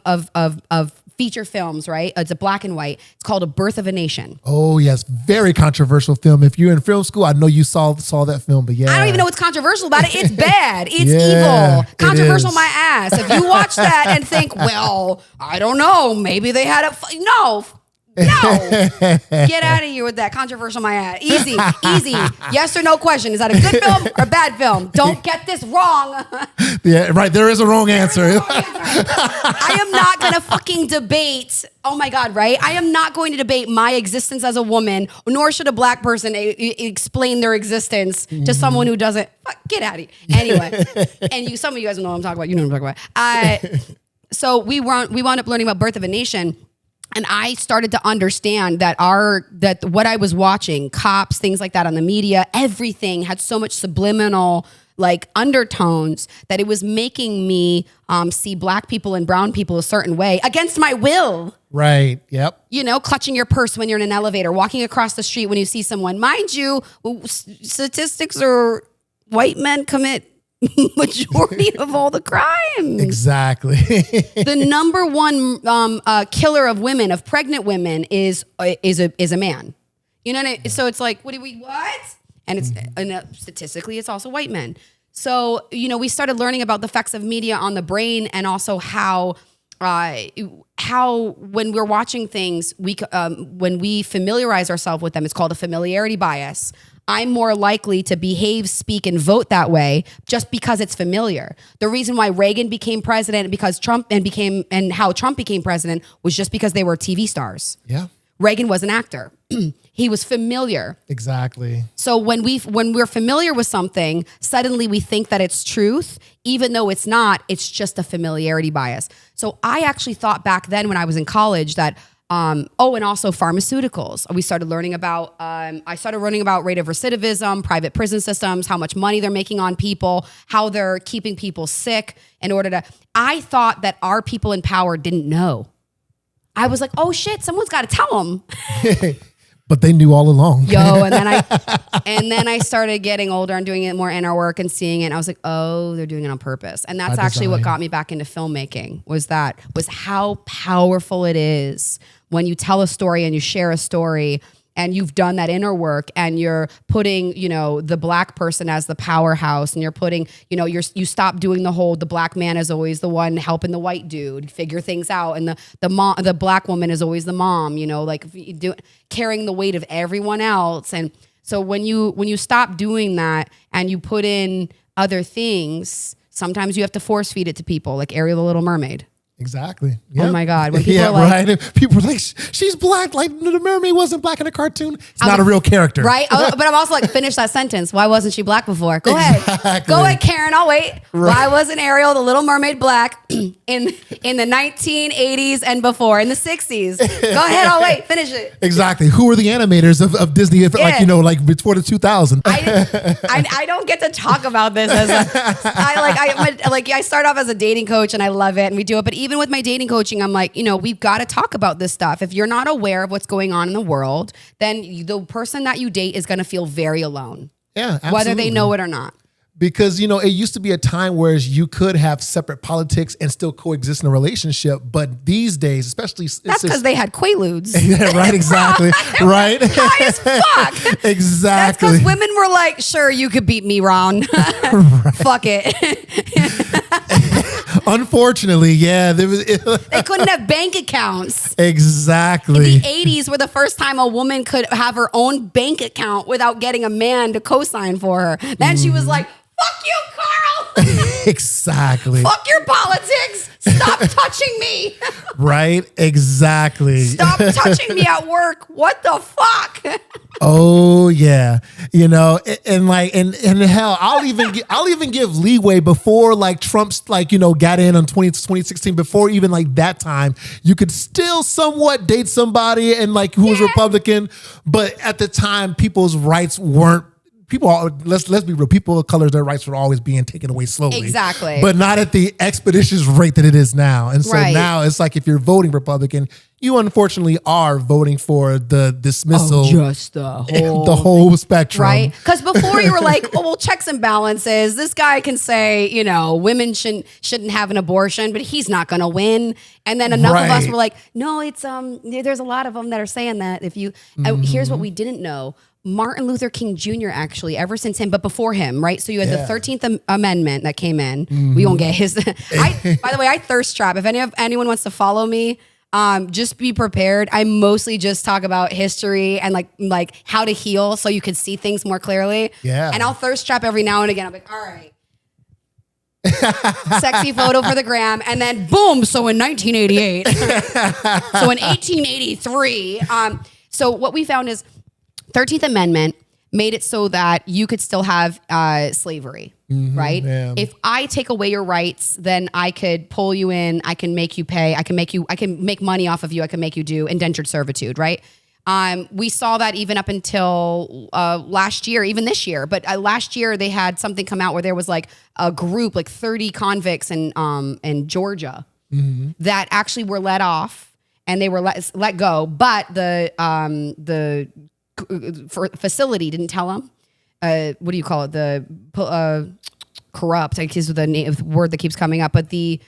feature films, right? It's a black and white. It's called A Birth of a Nation. Oh, yes. Very controversial film. If you're in film school, I know you saw that film, but yeah. I don't even know what's controversial about it. It's bad. It's evil. Controversial my ass. If you watch that and think, well, I don't know, maybe they had no. Get out of here with that. Controversial my ass. Easy. Yes or no question. Is that a good film or a bad film? Don't get this wrong. Yeah, right. There is a wrong answer. I am not going to fucking debate. Oh my God, right? I am not going to debate my existence as a woman, nor should a black person explain their existence to someone who doesn't. Get out of here. Anyway, and some of you guys know what I'm talking about. You know what I'm talking about. So we wound up learning about Birth of a Nation. And I started to understand that what I was watching, cops, things like that on the media, everything had so much subliminal like undertones that it was making me see black people and brown people a certain way against my will. Right. Yep. You know, clutching your purse when you're in an elevator, walking across the street when you see someone. Mind you, statistics are white men commit majority of all the crime. Exactly. The number one killer of women, of pregnant women, is a man. You know what I mean? So it's like, what? And it's statistically, it's also white men. So we started learning about the effects of media on the brain, and also how when we're watching things, when we familiarize ourselves with them, it's called a familiarity bias. I'm more likely to behave, speak, and vote that way just because it's familiar. The reason why Reagan became president and how Trump became president was just because they were TV stars. Yeah. Reagan was an actor. He was familiar. Exactly. So when we're familiar with something, suddenly we think that it's truth, even though it's not. It's just a familiarity bias. So I actually thought back then when I was in college that and also pharmaceuticals. We started learning about, I started learning about rate of recidivism, private prison systems, how much money they're making on people, how they're keeping people sick I thought that our people in power didn't know. I was like, oh shit, someone's got to tell them. But they knew all along. Yo, and then I started getting older and doing it more inner work and seeing it. And I was like, oh, they're doing it on purpose. And that's actually what got me back into filmmaking was how powerful it is when you tell a story and you share a story and you've done that inner work and you're putting, the black person as the powerhouse, and you're putting, you stop doing the black man is always the one helping the white dude figure things out, and the black woman is always the mom, carrying the weight of everyone else. And so when you stop doing that and you put in other things, sometimes you have to force feed it to people, like Ariel the Little Mermaid. Exactly. Yep. Oh my God. When people are like, right. People are like, she's black. Like the mermaid wasn't black in a cartoon. It's not a real character. Right. But I'm also like, finish that sentence. Why wasn't she black before? Go ahead. Go ahead, Karen. I'll wait. Right. Why wasn't Ariel the Little Mermaid black in the 1980s and before, in the 60s? Go ahead. I'll wait. Finish it. Exactly. Who were the animators of Disney? Like before the 2000s. I don't get to talk about this I start off as a dating coach and I love it and we do it. But even with my dating coaching, I'm like, we've got to talk about this stuff. If you're not aware of what's going on in the world, then the person that you date is going to feel very alone. Yeah, absolutely. Whether they know it or not. Because, it used to be a time where you could have separate politics and still coexist in a relationship. But these days, especially... That's because they had Quaaludes. Yeah, right, exactly. Right? High as fuck. Exactly. That's because women were like, sure, you could beat me, Ron. Right. Fuck it. Unfortunately, yeah. They couldn't have bank accounts. Exactly. In the 80s were the first time a woman could have her own bank account without getting a man to co-sign for her. Then she was like, fuck you, Carl. Exactly. Fuck your politics. Stop touching me. Right? Exactly. Stop touching me at work. What the fuck? Oh yeah. And hell, I'll even give leeway before like Trump's got in on 2016, before even like that time, you could still somewhat date somebody and who was Republican, but at the time people's rights weren't. Let's be real. People of color, their rights were always being taken away slowly. Exactly. But not at the expeditious rate that it is now. And so now it's like if you're voting Republican, you unfortunately are voting for the dismissal. Just the whole spectrum. Right? Because before you were like, oh, well, checks and balances. This guy can say, women shouldn't have an abortion, but he's not going to win. And then enough of us were like, no, it's there's a lot of them that are saying that. Here's what we didn't know. Martin Luther King Jr. actually, ever since him, but before him, right? So you had the 13th Amendment that came in. We won't get his. By the way, I thirst trap. If anyone wants to follow me, just be prepared. I mostly just talk about history and like how to heal so you can see things more clearly. Yeah. And I'll thirst trap every now and again. I'm like, all right. Sexy photo for the gram. And then boom. So in 1988. So in 1883. So what we found is 13th Amendment made it so that you could still have slavery, right? Yeah. If I take away your rights, then I could pull you in, I can make you pay, I can make money off of you, I can make you do indentured servitude, right? We saw that even up until last year, even this year. But last year they had something come out where there was like a group, like 30 convicts in Georgia that actually were let off and they were let go. But the facility didn't tell them. What do you call it? The corrupt, I guess is the word that keeps coming up. But the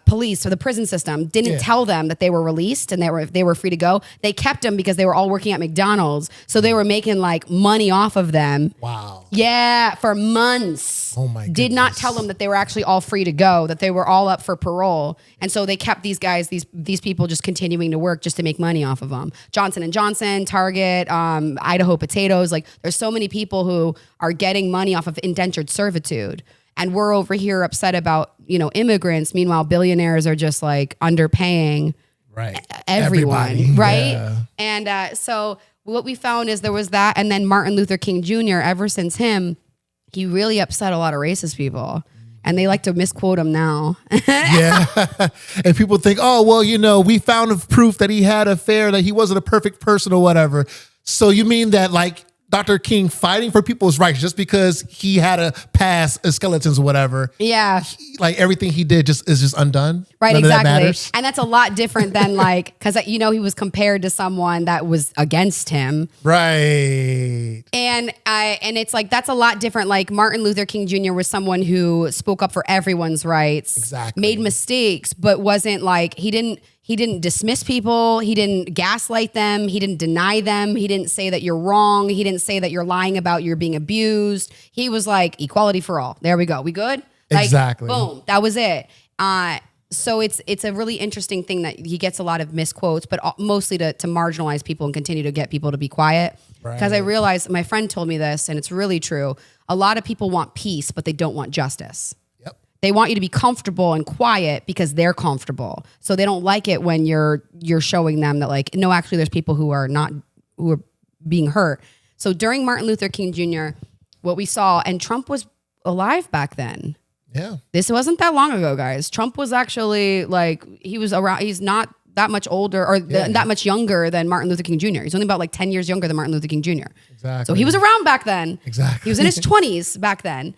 police or the prison system didn't tell them that they were released and they were free to go. They kept them because they were all working at McDonald's, so they were making like money off of them. Wow. Yeah, for months. Oh my goodness. Did not tell them that they were actually all free to go, that they were all up for parole, and so they kept these guys, these people, just continuing to work just to make money off of them. Johnson & Johnson, Target, Idaho Potatoes. Like, there's so many people who are getting money off of indentured servitude. And we're over here upset about, immigrants. Meanwhile, billionaires are just like underpaying everyone, Everybody. right? Yeah. And so what we found is there was that. And then Martin Luther King Jr., ever since him, he really upset a lot of racist people. And they like to misquote him now. Yeah. And people think, oh, well, we found proof that he had an affair, that he wasn't a perfect person or whatever. So you mean that like Dr. King fighting for people's rights just because he had a past as skeletons or whatever. Yeah. Like everything he did is just undone. Right, None exactly. Of that matters. And that's a lot different than like, because he was compared to someone that was against him. Right. And it's like, that's a lot different. Like Martin Luther King Jr. was someone who spoke up for everyone's rights. Exactly. Made mistakes, but wasn't like, he didn't dismiss people. He didn't gaslight them. He didn't deny them. He didn't say that you're wrong. He didn't say that you're lying about you're being abused. He was like, equality for all. There we go. We good? Like, exactly. Boom. That was it. So it's a really interesting thing that he gets a lot of misquotes, but mostly to marginalize people and continue to get people to be quiet. Because I realized, my friend told me this, and it's really true. A lot of people want peace, but they don't want justice. They want you to be comfortable and quiet because they're comfortable. So they don't like it when you're showing them that like, no, actually there's people who are being hurt. So during Martin Luther King Jr., what we saw, and Trump was alive back then. Yeah. This wasn't that long ago, guys. Trump was actually like, he was around, he's not that much older or that much younger than Martin Luther King Jr. He's only about like 10 years younger than Martin Luther King Jr. Exactly. So he was around back then. Exactly. He was in his 20s back then.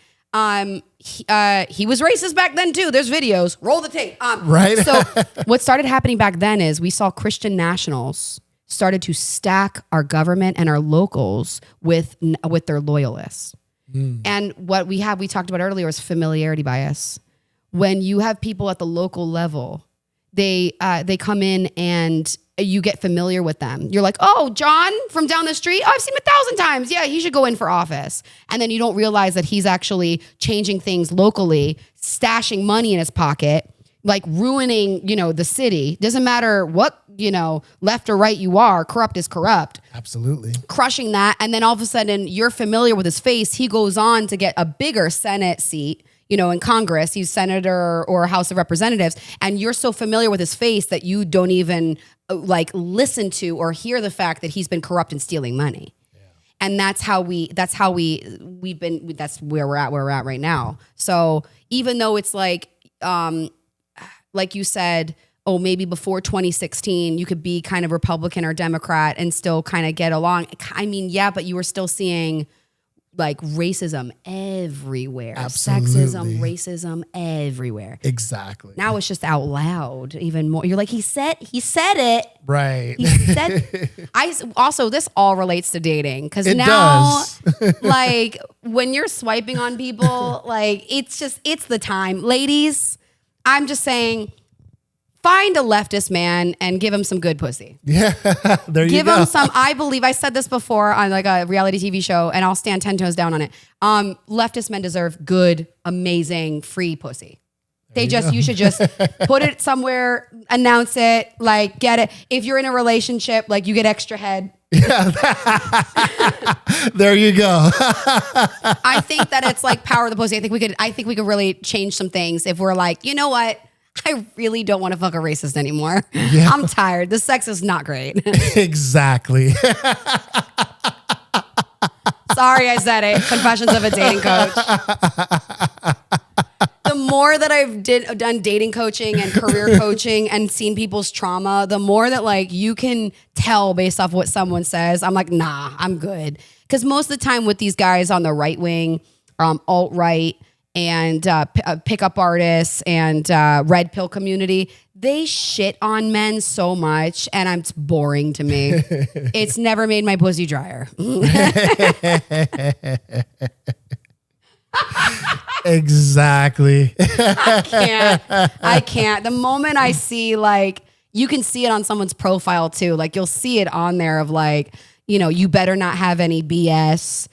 He was racist back then too. There's videos. Roll the tape. Right. So what started happening back then is we saw Christian nationals started to stack our government and our locals with their loyalists. And what we talked about earlier was familiarity bias. When you have people at the local level, they come in and you get familiar with them. You're like, oh, John from down the street. Oh, I've seen him 1,000 times. Yeah, he should go in for office. And then you don't realize that he's actually changing things locally, stashing money in his pocket, like ruining, the city. Doesn't matter what, left or right you are, corrupt is corrupt. Absolutely. Crushing that. And then all of a sudden you're familiar with his face. He goes on to get a bigger Senate seat, in Congress. He's senator or House of Representatives. And you're so familiar with his face that you don't even like listen to or hear the fact that he's been corrupt and stealing money. Yeah. And that's where we're at right now. So even though it's like you said, oh, maybe before 2016, you could be kind of Republican or Democrat and still kind of get along. I mean, yeah, but you were still seeing like racism everywhere. Absolutely. Sexism, racism everywhere. Exactly. Now it's just out loud even more. You're like, he said it. Right. He said, this all relates to dating. Cause it now does. like when you're swiping on people, like it's the time. Ladies, I'm just saying, find a leftist man and give him some good pussy. Yeah, there you go. Give him some, I believe, I said this before on like a reality TV show, and I'll stand 10 toes down on it. Leftist men deserve good, amazing, free pussy. You should just put it somewhere, announce it, like get it. If you're in a relationship, like you get extra head. Yeah. There you go. I think that it's like power of the pussy. I think we could really change some things if we're like, you know what? I really don't want to fuck a racist anymore. Yeah. I'm tired. The sex is not great. Exactly. Sorry, I said it. Confessions of a Dating Coach. The more that I've done dating coaching and career coaching and seen people's trauma, the more that like you can tell based off what someone says, I'm like, nah, I'm good. Because most of the time with these guys on the right wing, alt-right, and pickup artists and red pill community, they shit on men so much, and it's boring to me. It's never made my pussy drier. Exactly. I can't. The moment I see, like, you can see it on someone's profile too. Like, you'll see it on there of like, you know, you better not have any BS.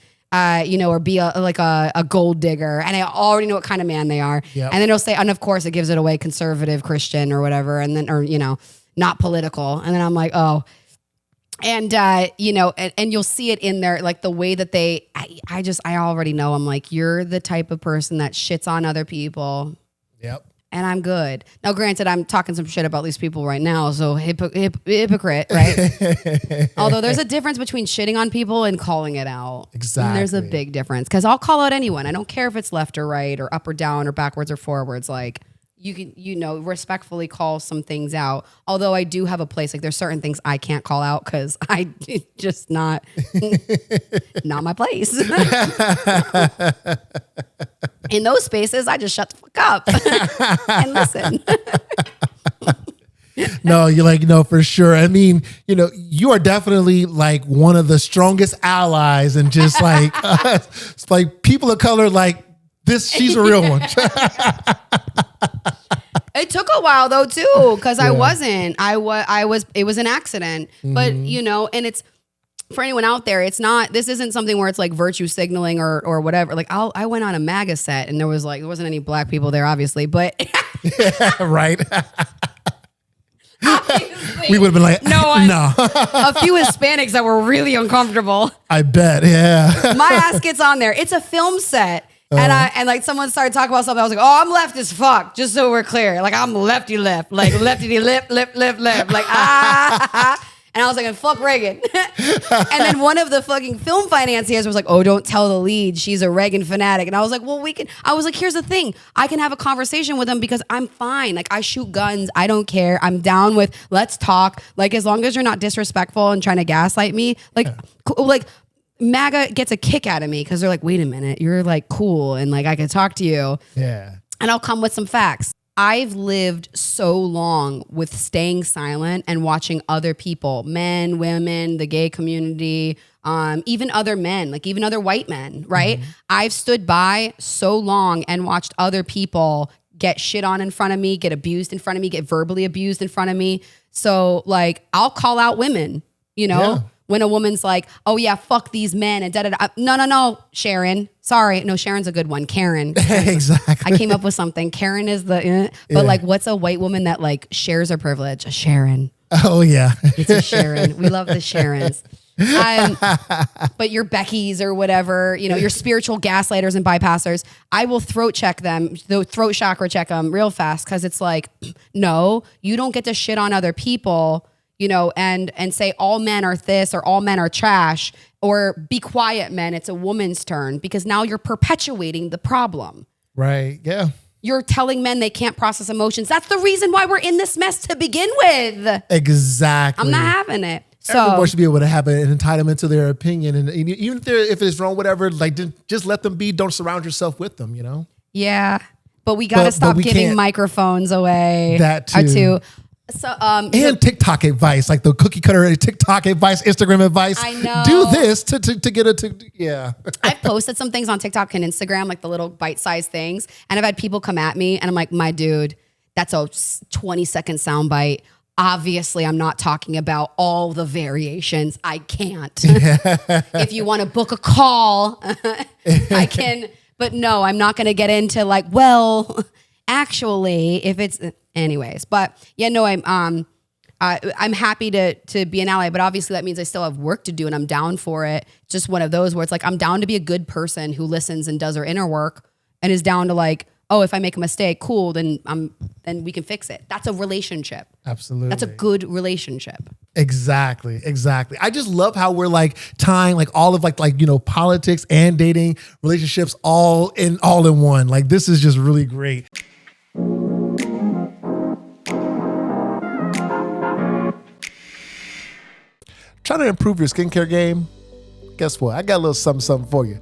You know, or be a gold digger. And I already know what kind of man they are. Yep. And then it'll say, and of course it gives it away, conservative, Christian or whatever. And then, or, you know, not political. And then I'm like, oh, and, you know, and you'll see it in there, like the way that I already know. I'm like, you're the type of person that shits on other people. Yep. And I'm good. Now, granted, I'm talking some shit about these people right now, so hypocrite, right? Although there's a difference between shitting on people and calling it out. Exactly. And there's a big difference, because I'll call out anyone. I don't care if it's left or right or up or down or backwards or forwards. Like, you can, you know, respectfully call some things out. Although I do have a place, like there's certain things I can't call out because it's just not my place. In those spaces, I just shut the fuck up and listen. No, you're like, no, for sure. I mean, you know, you are definitely like one of the strongest allies, and just like, it's like people of color, like this, she's a real one. It took a while though too, because I was, it was an accident, but you know, and it's, for anyone out there, this isn't something where it's like virtue signaling or whatever. Like I went on a MAGA set and there wasn't any black people there, obviously, but right. Obviously, we would have been like, no. A few Hispanics that were really uncomfortable. I bet, yeah. My ass gets on there. It's a film set. And like someone started talking about something. I was like, oh, I'm left as fuck. Just so we're clear. Like I'm lefty left. Like lefty left. Like and I was like, and fuck Reagan. And then one of the fucking film financiers was like, oh, don't tell the lead. She's a Reagan fanatic. And I was like, well, I was like, here's the thing. I can have a conversation with them because I'm fine. Like I shoot guns. I don't care. I'm down with, let's talk. Like as long as you're not disrespectful and trying to gaslight me, like MAGA gets a kick out of me because they're like, wait a minute, you're like cool and like I can talk to you. Yeah. And I'll come with some facts. I've lived so long with staying silent and watching other people, men, women, the gay community, even other men, like even other white men, right? Mm-hmm. I've stood by so long and watched other people get shit on in front of me, get abused in front of me, get verbally abused in front of me. So like, I'll call out women, you know? Yeah. When a woman's like, oh yeah, fuck these men and da-da-da. No, Sharon. Sorry. No, Sharon's a good one. Karen. Exactly. I came up with something. Karen is but like, what's a white woman that like shares her privilege? A Sharon. Oh yeah. It's a Sharon. We love the Sharons. But your Beckys or whatever, you know, your spiritual gaslighters and bypassers, I will throat check them, the throat chakra check them real fast. Cause it's like, no, you don't get to shit on other people, you know, and say all men are this or all men are trash, or be quiet, men, it's a woman's turn, because now you're perpetuating the problem. Right. Yeah. You're telling men they can't process emotions. That's the reason why we're in this mess to begin with. Exactly. I'm not having it. So everyone should be able to have an entitlement to their opinion. And even if it's wrong, whatever, like just let them be. Don't surround yourself with them, you know? Yeah. But we got to stop giving microphones away. That too. So, and TikTok advice, like the cookie cutter TikTok advice, Instagram advice. I know. Do this to get it. Yeah. I've posted some things on TikTok and Instagram, like the little bite-sized things. And I've had people come at me and I'm like, my dude, that's a 20-second soundbite. Obviously, I'm not talking about all the variations. I can't. If you want to book a call, I can. But no, I'm not going to get into like, well, actually, if it's anyways. But yeah, no, I'm happy to be an ally, but obviously that means I still have work to do, and I'm down for it. Just one of those where it's like, I'm down to be a good person who listens and does her inner work and is down to like, oh, if I make a mistake, cool, then we can fix it. That's a relationship. Absolutely. That's a good relationship. Exactly. I just love how we're like tying like all of like politics and dating relationships all in one. Like this is just really great. Trying to improve your skincare game? Guess what? I got a little something for you.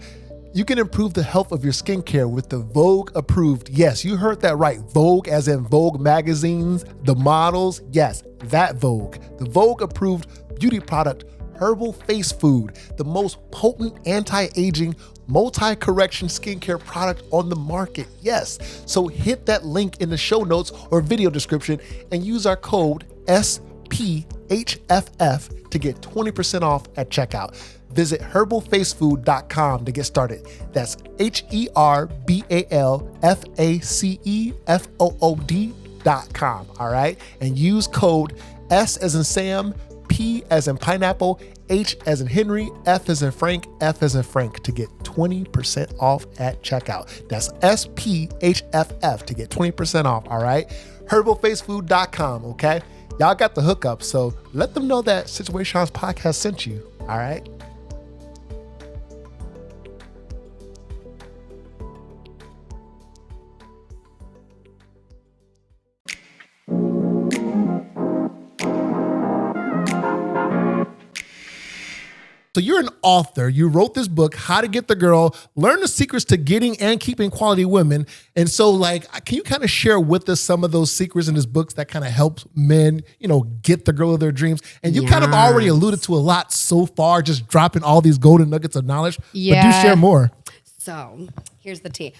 You can improve the health of your skincare with the Vogue approved. Yes, you heard that right. Vogue as in Vogue magazines, the models. Yes, that Vogue. The Vogue approved beauty product, Herbal Face Food, the most potent anti-aging, multi-correction skincare product on the market. Yes. So hit that link in the show notes or video description and use our code SPHFF to get 20% off at checkout. Visit herbalfacefood.com to get started. That's herbalfacefood.com. All right. And use code S as in Sam, P as in pineapple, H as in Henry, F as in Frank, F as in Frank to get 20% off at checkout. That's SPHFF to get 20% off. All right. herbalfacefood.com. Okay. Y'all got the hookup. So let them know that Situaseans podcast sent you. All right. So you're an author. You wrote this book, How to Get the Girl, Learn the Secrets to Getting and Keeping Quality Women. And so can you kind of share with us some of those secrets in this book that kind of helps men, get the girl of their dreams? And you kind of already alluded to a lot so far, just dropping all these golden nuggets of knowledge. Yeah. But do share more. So here's the tea.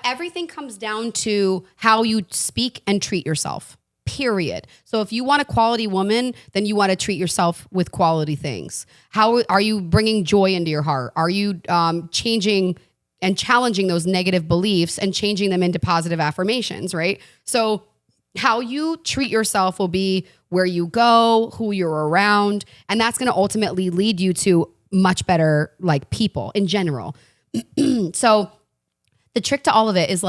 Everything comes down to how you speak and treat yourself. Period. So if you want a quality woman, then you want to treat yourself with quality things. How are you bringing joy into your heart? Are you changing and challenging those negative beliefs and changing them into positive affirmations, right? So how you treat yourself will be where you go, who you're around, and that's going to ultimately lead you to much better people in general. So the trick to all of it is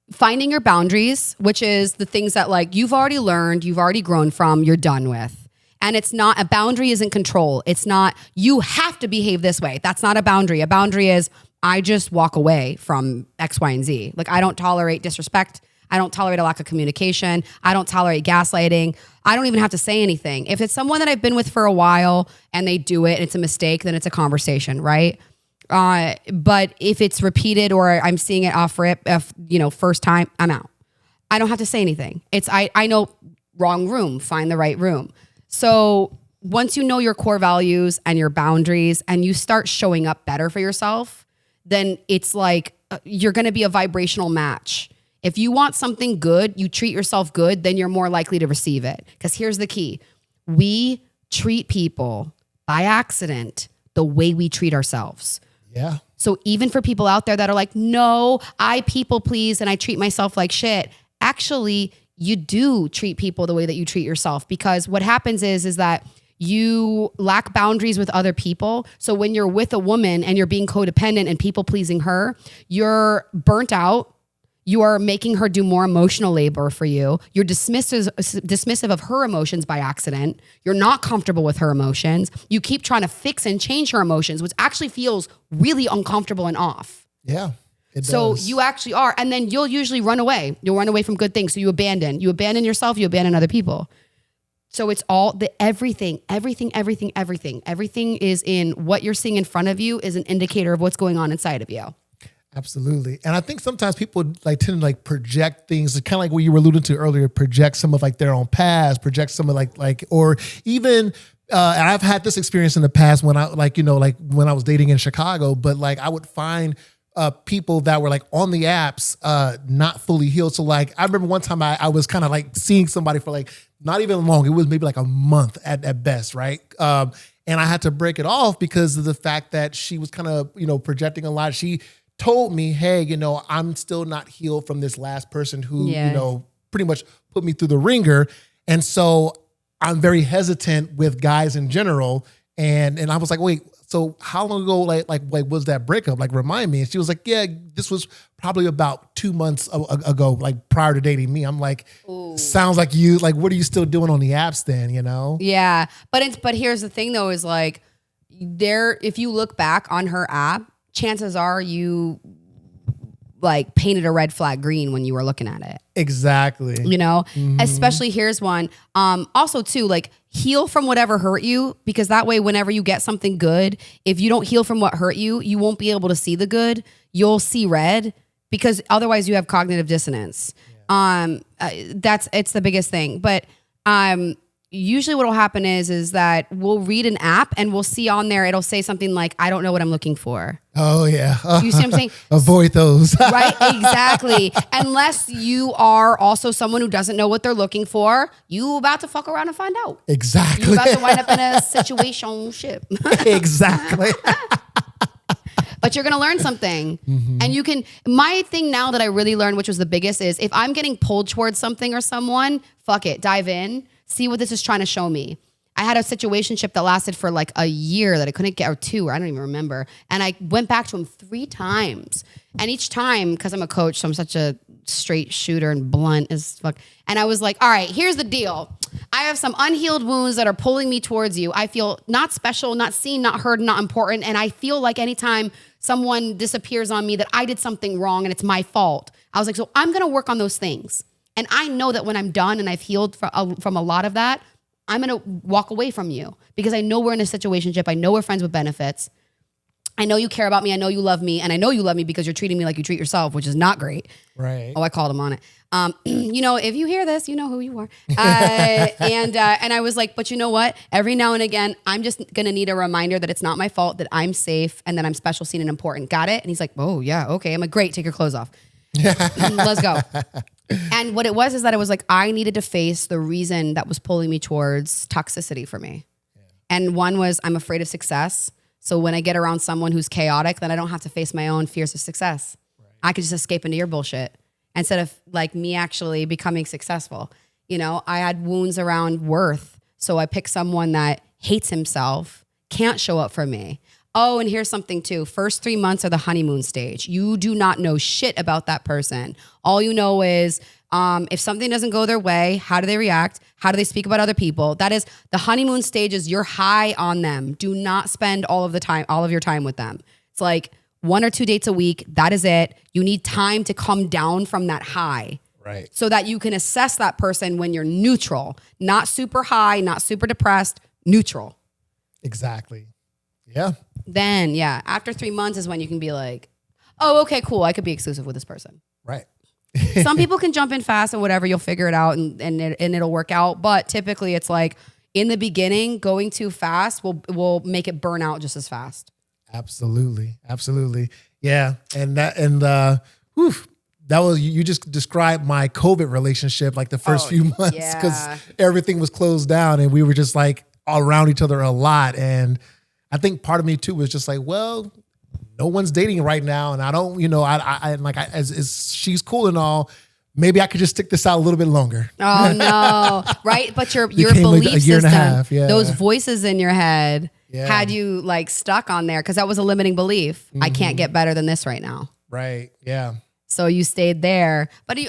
finding your boundaries, which is the things that you've already learned, you've already grown from, you're done with. And it's not, a boundary isn't control. It's not, you have to behave this way. That's not a boundary. A boundary is, I just walk away from X, Y, and Z. I don't tolerate disrespect. I don't tolerate a lack of communication. I don't tolerate gaslighting. I don't even have to say anything. If it's someone that I've been with for a while and they do it and it's a mistake, then it's a conversation, right? But if it's repeated or I'm seeing it off rip, first time, I'm out. I don't have to say anything. I know wrong room, find the right room. So once you know your core values and your boundaries and you start showing up better for yourself, then it's you're going to be a vibrational match. If you want something good, you treat yourself good, then you're more likely to receive it. Because here's the key. We treat people by accident the way we treat ourselves. Yeah. So even for people out there that are no, I people please and I treat myself like shit. Actually, you do treat people the way that you treat yourself, because what happens is that you lack boundaries with other people. So when you're with a woman and you're being codependent and people pleasing her, you're burnt out. You are making her do more emotional labor for you. You're dismissive of her emotions by accident. You're not comfortable with her emotions. You keep trying to fix and change her emotions, which actually feels really uncomfortable and off. Yeah, it does. So you actually are. And then you'll usually run away. You'll run away from good things. So you abandon yourself, you abandon other people. So it's all everything is in what you're seeing in front of you is an indicator of what's going on inside of you. Absolutely. And I think sometimes people tend to project things, kind of like what you were alluding to earlier, project some of their own past, project some of or even, and I've had this experience in the past when I when I was dating in Chicago, but I would find people that were on the apps, not fully healed. So I remember one time I was kind of seeing somebody for not even long. It was maybe a month at best. Right. And I had to break it off because of the fact that she was kind of, projecting a lot. She told me, hey, I'm still not healed from this last person who, pretty much put me through the ringer. And so I'm very hesitant with guys in general. And I was like, wait, so how long ago like was that breakup? Like remind me. And she was like, yeah, this was probably about 2 months ago, like prior to dating me. I'm like, sounds like you, like, what are you still doing on the apps then, you know? Yeah. But here's the thing though, is like if you look back on her app, chances are you like painted a red flag green when you were looking at it. Exactly. You know, especially here's one. Also too, like heal from whatever hurt you, because that way, whenever you get something good, if you don't heal from what hurt you, you won't be able to see the good. You'll see red because otherwise you have cognitive dissonance. Yeah. It's the biggest thing. But, usually what will happen is that we'll read an app and we'll see on there, it'll say something like, I don't know what I'm looking for. Oh yeah. You see what I'm saying? Avoid those. Right? Exactly. Unless you are also someone who doesn't know what they're looking for, you about to fuck around and find out. Exactly. You about to wind up in a situationship. Exactly. But you're going to learn something. And my thing now that I really learned, which was the biggest, is if I'm getting pulled towards something or someone, fuck it, dive in. See what this is trying to show me. I had a situationship that lasted for like a year that I couldn't get, or 2, or I don't even remember. And I went back to him 3 times. And each time, because I'm a coach, so I'm such a straight shooter and blunt as fuck. And I was like, all right, here's the deal. I have some unhealed wounds that are pulling me towards you. I feel not special, not seen, not heard, not important. And I feel like anytime someone disappears on me that I did something wrong and it's my fault. I was like, so I'm going to work on those things. And I know that when I'm done and I've healed from a lot of that, I'm going to walk away from you because I know we're in a situationship. I know we're friends with benefits. I know you care about me. I know you love me. And I know you love me because you're treating me like you treat yourself, which is not great. Right. Oh, I called him on it. You know, if you hear this, you know who you are. And I was like, but you know what? Every now and again, I'm just going to need a reminder that it's not my fault, that I'm safe and that I'm special, seen, and important. Got it? And he's like, oh, yeah, okay. I'm like, great. Take your clothes off. Let's go. And what it was is that it was like, I needed to face the reason that was pulling me towards toxicity for me. Yeah. And one was I'm afraid of success. So when I get around someone who's chaotic, then I don't have to face my own fears of success. Right. I could just escape into your bullshit instead of like me actually becoming successful. You know, I had wounds around worth. So I picked someone that hates himself, can't show up for me. Oh, and here's something too. First 3 months are the honeymoon stage. You do not know shit about that person. All you know is if something doesn't go their way, how do they react? How do they speak about other people? That is the honeymoon stage. Is you're high on them. Do not spend all of your time with them. It's like 1 or 2 dates a week. That is it. You need time to come down from that high. Right. So that you can assess that person when you're neutral, not super high, not super depressed, neutral. Exactly. Yeah. Then, yeah, after 3 months is when you can be like, oh, okay, cool. I could be exclusive with this person. Right. Some people can jump in fast or whatever. You'll figure it out and it'll work out. But typically it's like in the beginning, going too fast will make it burn out just as fast. Absolutely. Absolutely. Yeah. That was, you just described my COVID relationship, like the first few months, because everything was closed down and we were just like all around each other a lot. And I think part of me too was just like, well, no one's dating right now. And I don't, you know, as she's cool and all, maybe I could just stick this out a little bit longer. Oh no. Right. But your Became belief like a year system, and a half, those voices in your head had you like stuck on there. Cause that was a limiting belief. I can't get better than this right now. Right. Yeah. So you stayed there, but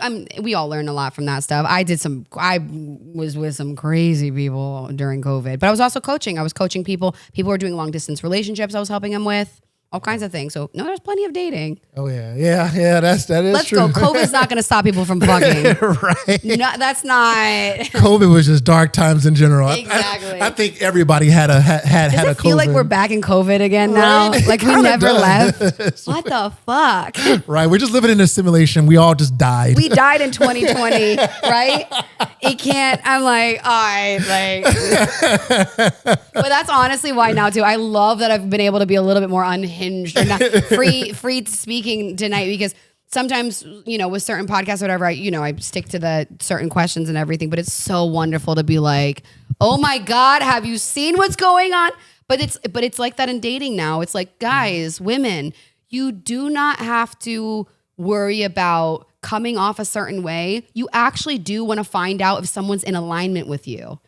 we all learned a lot from that stuff. I was with some crazy people during COVID, but I was also coaching. I was coaching people. People were doing long distance relationships. I was helping them with all kinds of things. So no, there's plenty of dating. Oh yeah. Yeah. That is Let's true. go. COVID's not going to stop people from fucking. Right. No, that's not. COVID was just dark times in general. Exactly. I think everybody had a Does it feel like we're back in COVID again now? Right? Like we never left. What the fuck? Right. We're just living in a simulation. We all just died. We died in 2020, right? It can't. I'm like, all right, like. But that's honestly why now too. I love that I've been able to be a little bit more unhinged or not free speaking tonight, because sometimes, you know, with certain podcasts or whatever, I stick to the certain questions and everything, but it's so wonderful to be like, oh my God, have you seen what's going on? But it's like that in dating now. It's like, guys, women, you do not have to worry about coming off a certain way. You actually do want to find out if someone's in alignment with you.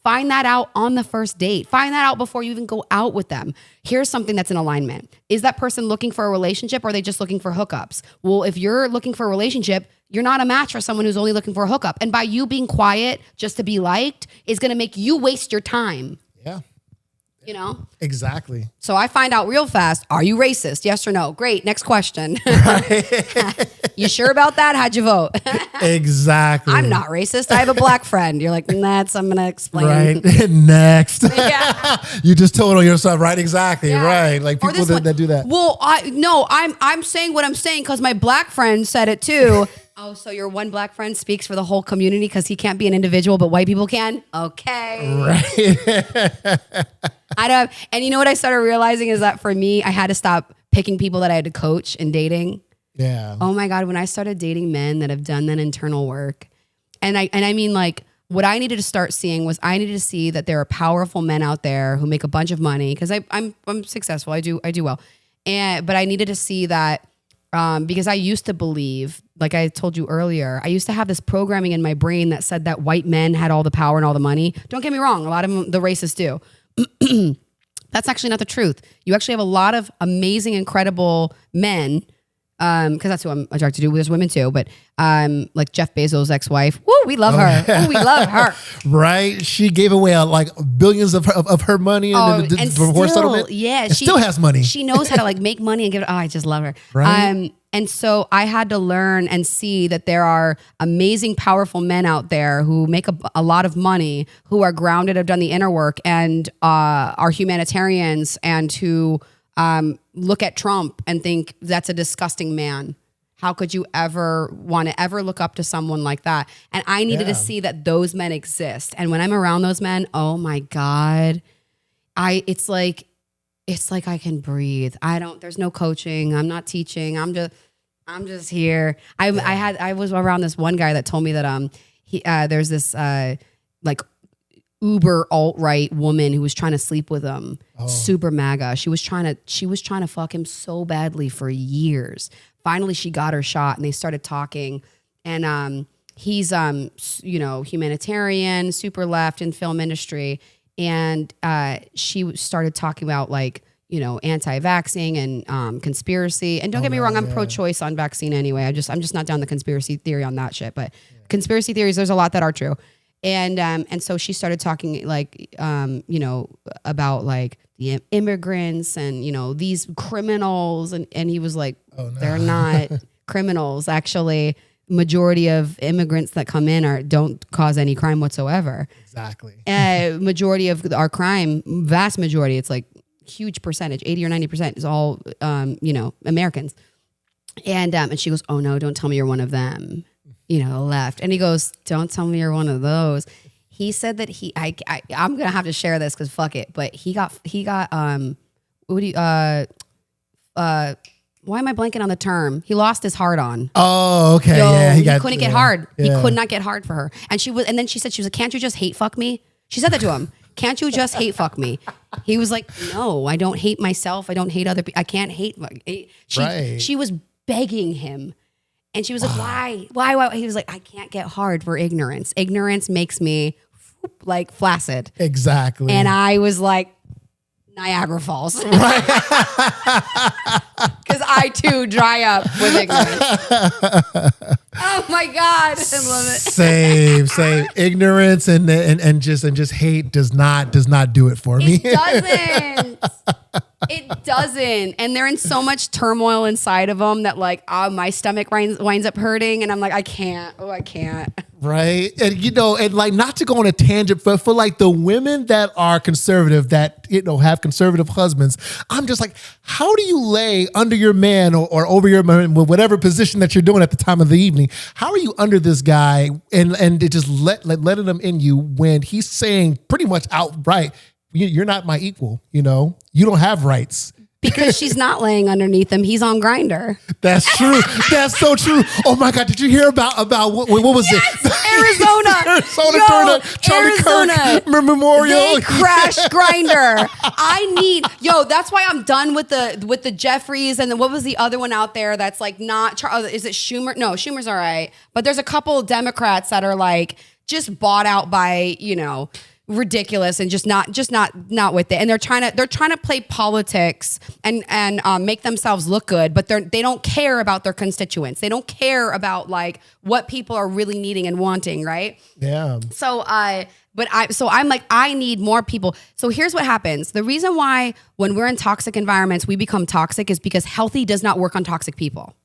Find that out on the first date. Find that out before you even go out with them. Here's something that's in alignment. Is that person looking for a relationship or are they just looking for hookups? Well, if you're looking for a relationship, you're not a match for someone who's only looking for a hookup. And by you being quiet just to be liked is going to make you waste your time. Yeah. You know? Exactly. So I find out real fast, are you racist? Yes or no? Great. Next question. You sure about that? How'd you vote? Exactly. I'm not racist. I have a black friend. You're like, I'm going to explain. Right. Next. Yeah. You just told on yourself, right? Exactly. Yeah. Right. Like people that do that. Well, I'm saying what I'm saying because my black friend said it too. Oh, so your one black friend speaks for the whole community because he can't be an individual, but white people can? Okay. Right. And you know what I started realizing is that for me, I had to stop picking people that I had to coach in dating. Yeah. Oh my God, when I started dating men that have done that internal work, and I mean like what I needed to start seeing was I needed to see that there are powerful men out there who make a bunch of money because I'm successful. I do well. But I needed to see that because I used to believe, like I told you earlier, I used to have this programming in my brain that said that white men had all the power and all the money. Don't get me wrong. A lot of them, the racists do. That's actually not the truth. You actually have a lot of amazing, incredible men, because that's who I'm attracted to. There's women too, but like Jeff Bezos' ex-wife. Woo, we love her. Ooh, we love her. Right? She gave away like billions of her money and before still, settlement. Yeah, she still has money. She knows how to like make money and give it. Oh, I just love her. Right. And so I had to learn and see that there are amazing, powerful men out there who make a lot of money, who are grounded, have done the inner work, and are humanitarians, and who look at Trump and think that's a disgusting man. How could you ever want to ever look up to someone like that? And I needed to see that those men exist. And when I'm around those men, oh my God, it's like I can breathe. There's no coaching. I'm not teaching. I'm just here. I was around this one guy that told me that there's this like uber alt-right woman who was trying to sleep with him. Super MAGA. She was trying to fuck him so badly for years. Finally she got her shot and they started talking, and he's humanitarian, super left in film industry. And she started talking about like, anti-vaxxing and conspiracy. And don't get me wrong, I'm pro-choice on vaccine anyway. I'm just not down the conspiracy theory on that shit. But conspiracy theories, there's a lot that are true. And so she started talking like, about like the immigrants and, these criminals. And he was like, they're not criminals. Actually, majority of immigrants that come in don't cause any crime whatsoever. Exactly. Majority of our crime, vast majority, it's like huge percentage, 80 or 90% is all, Americans. And she goes, oh no, don't tell me you're one of them, left. And he goes, don't tell me you're one of those. He said that I'm going to have to share this because fuck it. But he got, why am I blanking on the term? He lost his heart on. Oh, okay. He couldn't get hard. Yeah. He could not get hard for her. And then she said, she was like, can't you just hate fuck me? She said that to him. Can't you just hate fuck me? He was like, no, I don't hate myself. I don't hate other people. I can't hate. She was begging him. And she was like, why? He was like, I can't get hard for ignorance. Ignorance makes me like flaccid. Exactly. And I was like, Niagara Falls. Because I too dry up with ignorance. Oh my God. I love it. Same. Ignorance and just hate does not do it for me. It doesn't. And they're in so much turmoil inside of them that like, my stomach winds up hurting and I'm like, I can't. Right. And like, not to go on a tangent, but for like the women that are conservative, that, have conservative husbands, I'm just like, how do you lay under your man or over your man, whatever position that you're doing at the time of the evening? How are you under this guy and just letting him in you when he's saying pretty much outright, you're not my equal, you don't have rights. Because she's not laying underneath him. He's on Grindr. That's true. That's so true. Oh my God. Did you hear about what was it? Arizona. During the Charlie Kirk Memorial. They crashed Grindr. That's why I'm done with the Jeffries and what was the other one out there that's like not, is it Schumer? No, Schumer's all right. But there's a couple of Democrats that are like just bought out by, ridiculous and just not with it. And they're trying to play politics and make themselves look good, but they don't care about their constituents. They don't care about like what people are really needing and wanting, right? Yeah. So I'm like, I need more people. So here's what happens. The reason why when we're in toxic environments, we become toxic is because healthy does not work on toxic people.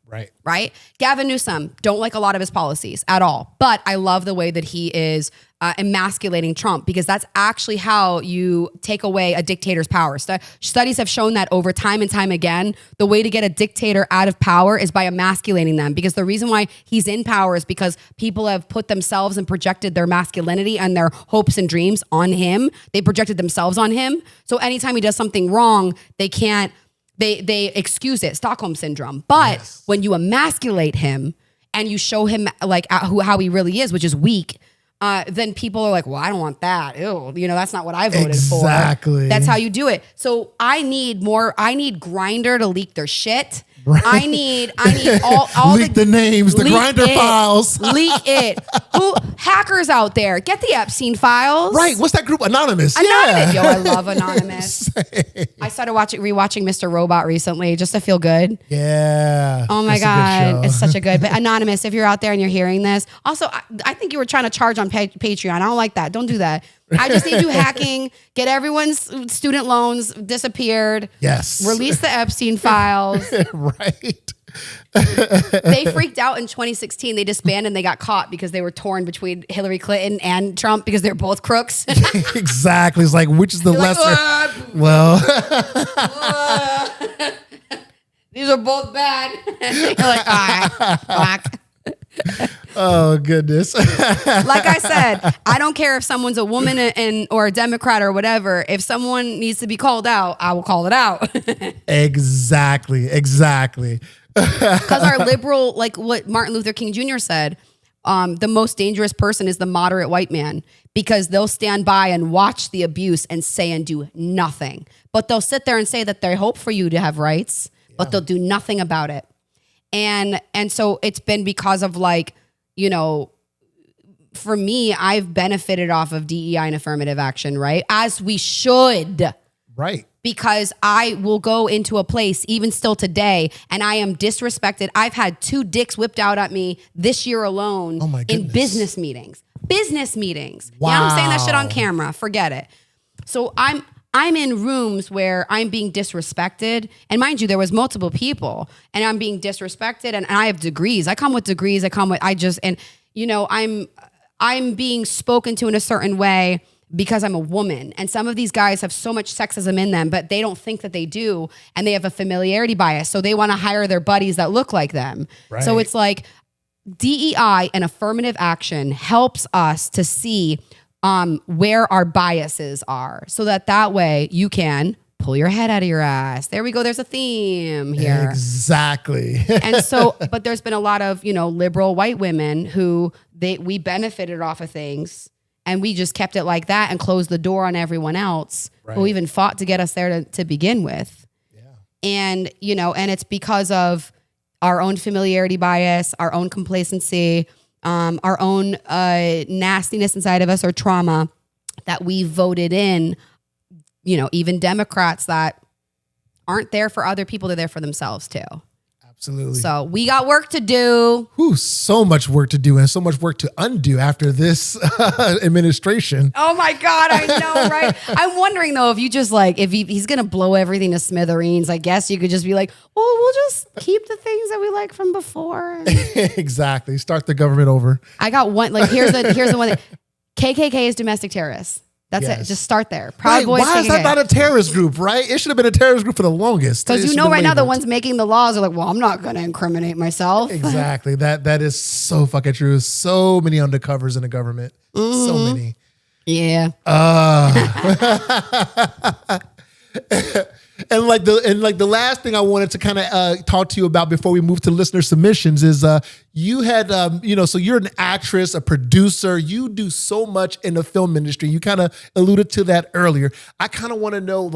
Right? Gavin Newsom, don't like a lot of his policies at all. But I love the way that he is emasculating Trump, because that's actually how you take away a dictator's power. Studies have shown that over time and time again, the way to get a dictator out of power is by emasculating them. Because the reason why he's in power is because people have put themselves and projected their masculinity and their hopes and dreams on him. They projected themselves on him. So anytime he does something wrong, they can't. They excuse it, Stockholm syndrome. But when you emasculate him and you show him like how he really is, which is weak, then people are like, well, I don't want that. Ew, that's not what I voted for. Exactly. That's how you do it. So I need Grindr to leak their shit. Right. I need all leak the names, the Grindr files. Leak it. Who hackers out there? Get the Epstein files. Right. What's that group? Anonymous. Yeah. Yo, I love Anonymous. I started rewatching Mr. Robot recently just to feel good. Yeah. Oh my God. It's such a good. But Anonymous, if you're out there and you're hearing this, also I think you were trying to charge on Patreon. I don't like that. Don't do that. I just need you hacking, get everyone's student loans disappeared. Yes. Release the Epstein files. Right. They freaked out in 2016. They disbanded and they got caught because they were torn between Hillary Clinton and Trump because they're both crooks. Exactly. It's like, which is the lesser? Well, these are both bad. You're like, fuck. Oh, goodness. Like I said, I don't care if someone's a woman or a Democrat or whatever. If someone needs to be called out, I will call it out. Exactly. Because our liberal, like what Martin Luther King Jr. said, the most dangerous person is the moderate white man, because they'll stand by and watch the abuse and say and do nothing. But they'll sit there and say that they hope for you to have rights, but they'll do nothing about it. And so it's been because of for me, I've benefited off of DEI and affirmative action, right? As we should. Right. Because I will go into a place, even still today, and I am disrespected. I've had 2 dicks whipped out at me this year alone in business meetings. Wow. Yeah, I'm saying that shit on camera. Forget it. So I'm in rooms where I'm being disrespected. And mind you, there was multiple people and I'm being disrespected, and I have degrees. I come with degrees. I'm being spoken to in a certain way because I'm a woman. And some of these guys have so much sexism in them, but they don't think that they do. And they have a familiarity bias. So they want to hire their buddies that look like them. Right. So it's like DEI and affirmative action helps us to see where our biases are, so that way you can pull your head out of your ass. There we go. There's a theme here. Exactly. And so, but there's been a lot of, liberal white women who we benefited off of things, and we just kept it like that and closed the door on everyone else who even fought to get us there to begin with. Yeah. And, and it's because of our own familiarity bias, our own complacency, our own nastiness inside of us, or trauma, that we voted in, even Democrats that aren't there for other people, they're there for themselves too. Absolutely. So we got work to do. So much work to do, and so much work to undo after this administration. Oh my God, I know, right? I'm wondering though, if you just if he's going to blow everything to smithereens, I guess you could just be like, well, we'll just keep the things that we like from before. Exactly. Start the government over. I got one, here's the one. KKK is domestic terrorists. That's it. Just start there. Proud Boys. Why is that not a terrorist group, right? It should have been a terrorist group for the longest. Because right now the ones making the laws are like, well, I'm not going to incriminate myself. Exactly. That is so fucking true. So many undercovers in the government. Mm-hmm. So many. Yeah. And the last thing I wanted to kind of talk to you about before we move to listener submissions is you had so you're an actress, a producer, you do so much in the film industry. You kind of alluded to that earlier. I kind of want to know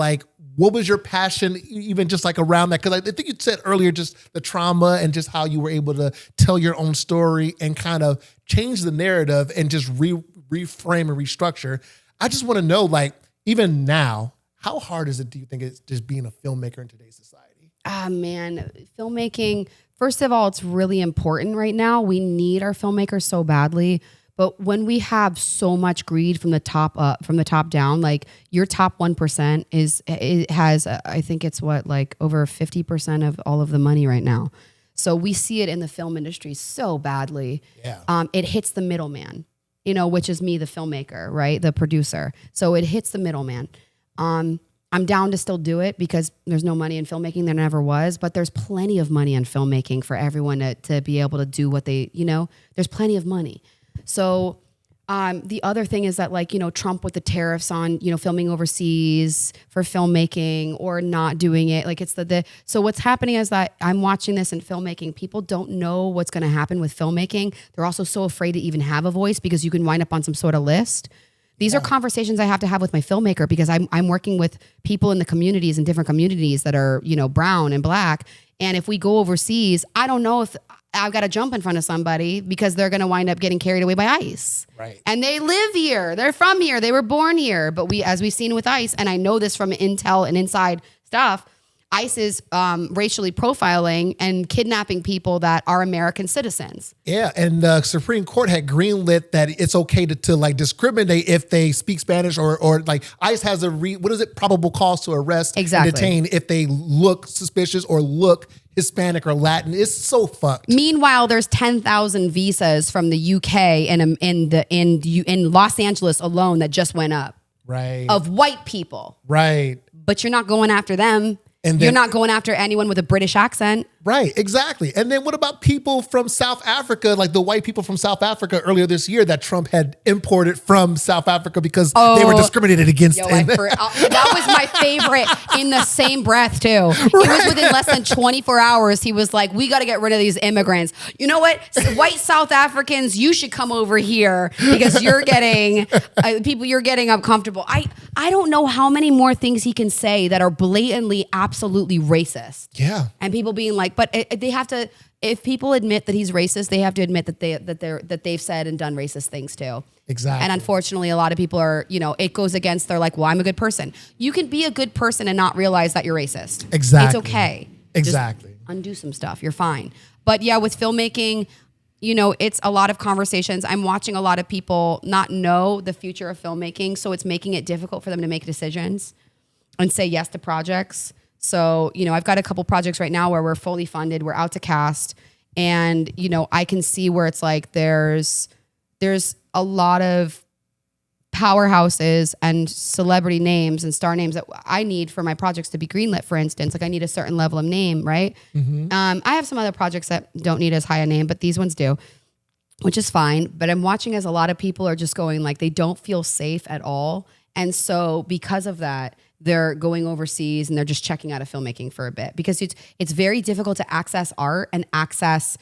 what was your passion even just around that? Because I think you said earlier just the trauma and just how you were able to tell your own story and kind of change the narrative and just reframe and restructure. I just want to know, like, even now, how hard is it, do you think, it's just being a filmmaker in today's society? Man, filmmaking, first of all, it's really important right now. We need our filmmakers so badly. But when we have so much greed from the top up, from the top down, like your top 1% has I think it's like over 50% of all of the money right now. So we see it in the film industry so badly. Yeah. It hits the middleman, which is me, the filmmaker, right? The producer. So it hits the middleman. I'm down to still do it because there's no money in filmmaking. There never was, but there's plenty of money in filmmaking for everyone to be able to do what they, there's plenty of money. So the other thing is that, like, Trump with the tariffs on, filming overseas for filmmaking or not doing it. Like it's so what's happening is that I'm watching this in filmmaking. People don't know what's going to happen with filmmaking. They're also so afraid to even have a voice because you can wind up on some sort of list. These are conversations I have to have with my filmmaker because I'm working with people in the communities, in different communities that are, brown and black. And if we go overseas, I don't know if I've got to jump in front of somebody because they're going to wind up getting carried away by ICE. Right. And they live here. They're from here. They were born here. But as we've seen with ICE, and I know this from intel and inside stuff, ICE is racially profiling and kidnapping people that are American citizens. Yeah, and the Supreme Court had greenlit that it's okay to like discriminate if they speak Spanish or like ICE has probable cause to arrest and detain if they look suspicious or look Hispanic or Latin. It's so fucked. Meanwhile, there's 10,000 visas from the UK and in Los Angeles alone that just went up. Right. Of white people. Right. But you're not going after them. And then, you're not going after anyone with a British accent. Right, exactly. And then what about people from South Africa, like the white people from South Africa earlier this year that Trump had imported from South Africa because they were discriminated against? That was my favorite in the same breath, too. Right. It was within less than 24 hours. He was like, we got to get rid of these immigrants. You know what? White South Africans, you should come over here because you're getting you're getting uncomfortable. I don't know how many more things he can say that are blatantly, absolutely racist. Yeah. And people being like, but they have to, if people admit that he's racist, they have to admit that they've said and done racist things too. Exactly. And unfortunately, a lot of people are, it goes against, they're like, well, I'm a good person. You can be a good person and not realize that you're racist. Exactly. It's okay. Exactly. Just undo some stuff. You're fine. But yeah, with filmmaking, it's a lot of conversations. I'm watching a lot of people not know the future of filmmaking. So it's making it difficult for them to make decisions and say yes to projects. So, I've got a couple projects right now where we're fully funded, we're out to cast, and, I can see where it's like there's a lot of powerhouses and celebrity names and star names that I need for my projects to be greenlit, for instance. Like I need a certain level of name, right? Mm-hmm. I have some other projects that don't need as high a name, but these ones do, which is fine. But I'm watching as a lot of people are just going like they don't feel safe at all. And so because of that, they're going overseas and they're just checking out of filmmaking for a bit because it's very difficult to access art and access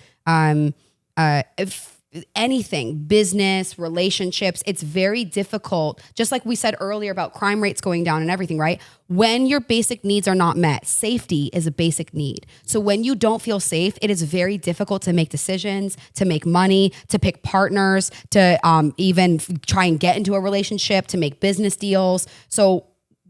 anything, business, relationships. It's very difficult. Just like we said earlier about crime rates going down and everything, right? When your basic needs are not met, safety is a basic need. So when you don't feel safe, it is very difficult to make decisions, to make money, to pick partners, to even try and get into a relationship, to make business deals. So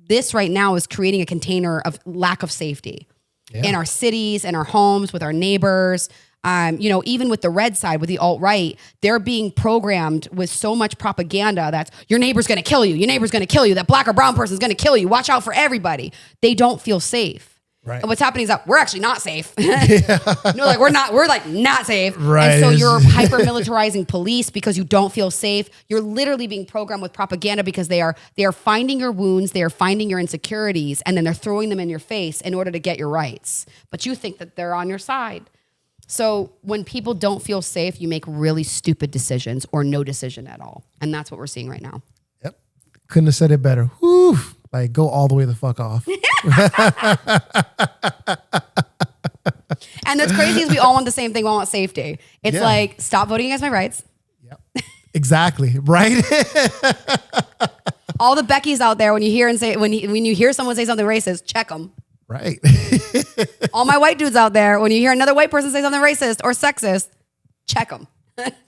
this right now is creating a container of lack of safety in our cities, in our homes, with our neighbors. Even with the red side, with the alt-right, they're being programmed with so much propaganda that's your neighbor's going to kill you. Your neighbor's going to kill you. That black or brown person's going to kill you. Watch out for everybody. They don't feel safe. Right. And what's happening is that we're actually not safe. We're not safe. Right. And so you're hyper-militarizing police because you don't feel safe. You're literally being programmed with propaganda because they are finding your wounds, they are finding your insecurities, and then they're throwing them in your face in order to get your rights. But you think that they're on your side. So when people don't feel safe, you make really stupid decisions or no decision at all. And that's what we're seeing right now. Yep. Couldn't have said it better. Whew. Like, go all the way the fuck off. And that's crazy is we all want the same thing. We all want safety. It's like, stop voting against my rights. Yep. Exactly. Right? All the Beckys out there, when you hear someone say something racist, check them. Right. All my white dudes out there, when you hear another white person say something racist or sexist, check them.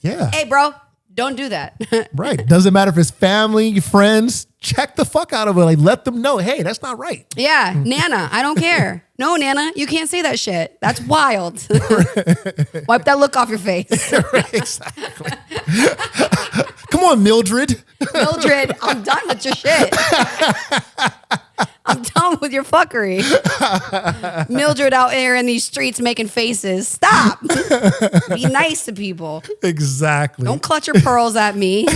Yeah. Hey, bro, don't do that. Right. Doesn't matter if it's family, your friends, check the fuck out of it. Like, let them know, hey, that's not right. Yeah, Nana, I don't care. No, Nana, you can't say that shit. That's wild. Wipe that look off your face. Exactly. Come on, Mildred. Mildred, I'm done with your shit. I'm done with your fuckery. Mildred out there in these streets making faces. Stop. Be nice to people. Exactly. Don't clutch your pearls at me.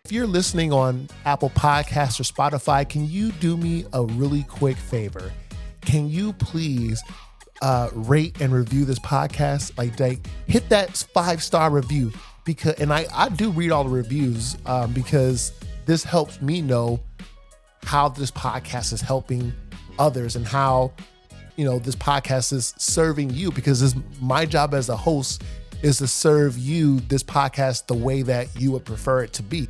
If you're listening on Apple Podcasts or Spotify, can you do me a really quick favor? Can you please rate and review this podcast? Like hit that 5-star review, because, and I do read all the reviews because this helps me know how this podcast is helping others and how, you know, this podcast is serving you, because my job as a host is to serve you this podcast the way that you would prefer it to be.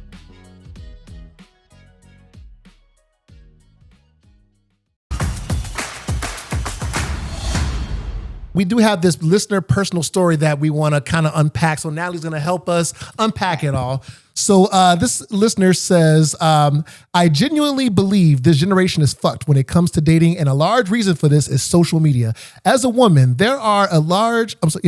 We do have this listener personal story that we want to kind of unpack. So Natalie's going to help us unpack it all. So this listener says, I genuinely believe this generation is fucked when it comes to dating, and a large reason for this is social media. As a woman, there are constant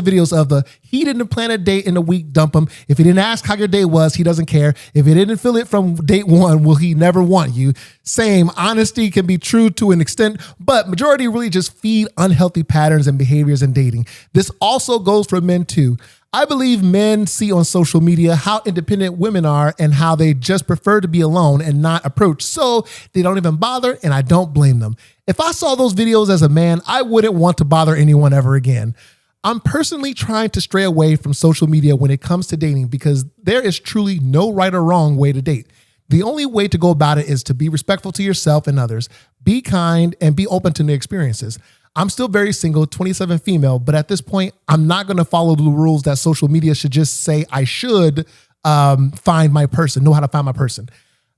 videos of the he didn't plan a date in a week, dump him. If he didn't ask how your day was, he doesn't care. If he didn't feel it from date one, will he never want you? Same, honesty can be true to an extent, but majority really just feed unhealthy patterns and behaviors in dating. This also goes for men too. I believe men see on social media how independent women are and how they just prefer to be alone and not approach, so they don't even bother, and I don't blame them. If I saw those videos as a man, I wouldn't want to bother anyone ever again. I'm personally trying to stray away from social media when it comes to dating, because there is truly no right or wrong way to date. The only way to go about it is to be respectful to yourself and others, be kind, and be open to new experiences. I'm still very single, 27 female, but at this point, I'm not going to follow the rules that social media should just say I should find my person, know how to find my person.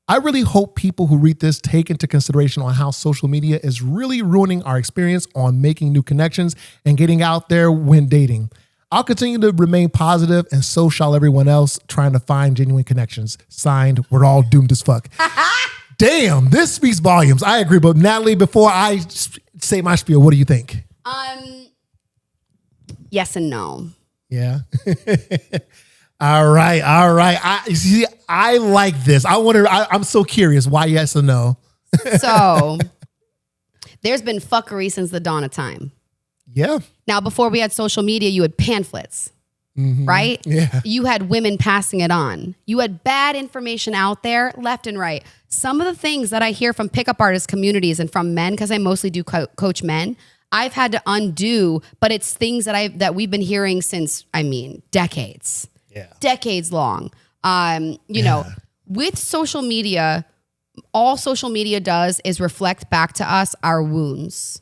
I really hope people who read this take into consideration on how social media is really ruining our experience on making new connections and getting out there when dating. I'll continue to remain positive, and so shall everyone else trying to find genuine connections. Signed, we're all doomed as fuck. Damn, this speaks volumes. I agree. But Natalie, before I say my spiel, what do you think? Yes and no. Yeah. All right. I like this. I'm so curious. Why yes and no? So there's been fuckery since the dawn of time. Yeah. Now, before we had social media, you had pamphlets, right? Yeah. You had women passing it on. You had bad information out there left and right. Some of the things that I hear from pickup artist communities and from men, because I mostly do coach men, I've had to undo, but it's things that we've been hearing since, decades. Yeah. Decades long. You know, with social media, all social media does is reflect back to us our wounds.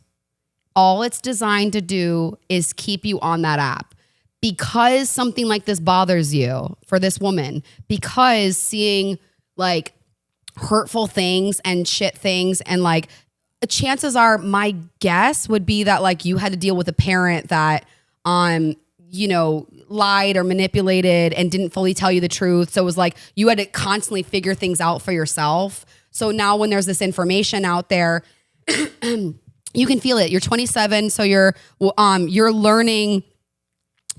All it's designed to do is keep you on that app. Because something like this bothers you for this woman, because seeing like hurtful things and shit things, and like chances are, my guess would be that like you had to deal with a parent that lied or manipulated and didn't fully tell you the truth. So it was like you had to constantly figure things out for yourself. So now when there's this information out there, you can feel it. You're 27, so you're learning.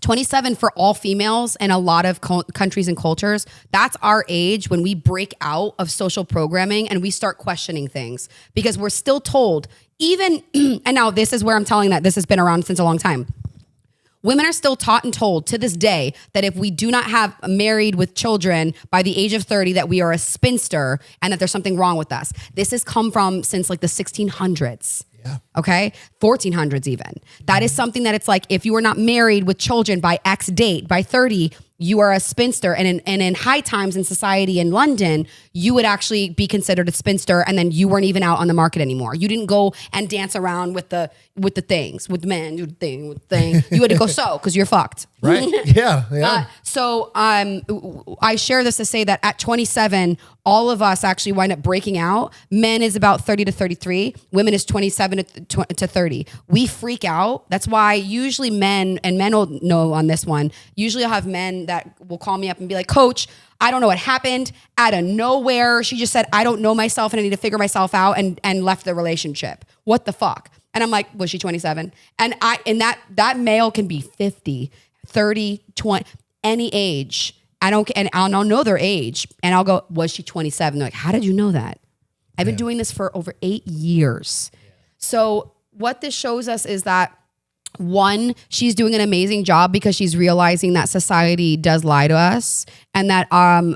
27 for all females in a lot of countries and cultures. That's our age when we break out of social programming and we start questioning things, because we're still told, even, and now this is where I'm telling that this has been around since a long time. Women are still taught and told to this day that if we do not have married with children by the age of 30, that we are a spinster and that there's something wrong with us. This has come from since like the 1600s. Yeah. Okay. 1400s even. That is something that it's like, if you are not married with children by X date, by 30, you are a spinster. And in high times in society in London, you would actually be considered a spinster, and then you weren't even out on the market anymore. You didn't go and dance around with the things, with men, with thing. You had to go sew because you're fucked. Right. Yeah. So I share this to say that at 27, all of us actually wind up breaking out. Men is about 30 to 33. Women is 27 to 30. We freak out. That's why usually men will know on this one, usually I'll have men that will call me up and be like, Coach, I don't know what happened. Out of nowhere, she just said, I don't know myself and I need to figure myself out, and left the relationship. What the fuck? And I'm like, was she 27? And that male can be 50, 30, 20, any age. I'll know their age, and I'll go, was she 27? They're like, how did you know that? I've been doing this for over 8 years. So what this shows us is that, one, she's doing an amazing job because she's realizing that society does lie to us, and that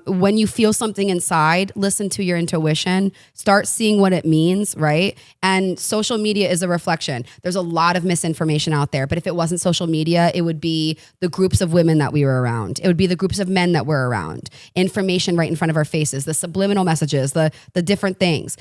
when you feel something inside, listen to your intuition, start seeing what it means, right? And social media is a reflection. There's a lot of misinformation out there, but if it wasn't social media, it would be the groups of women that we were around. It would be the groups of men that we're around. Information right in front of our faces, the subliminal messages, the different things.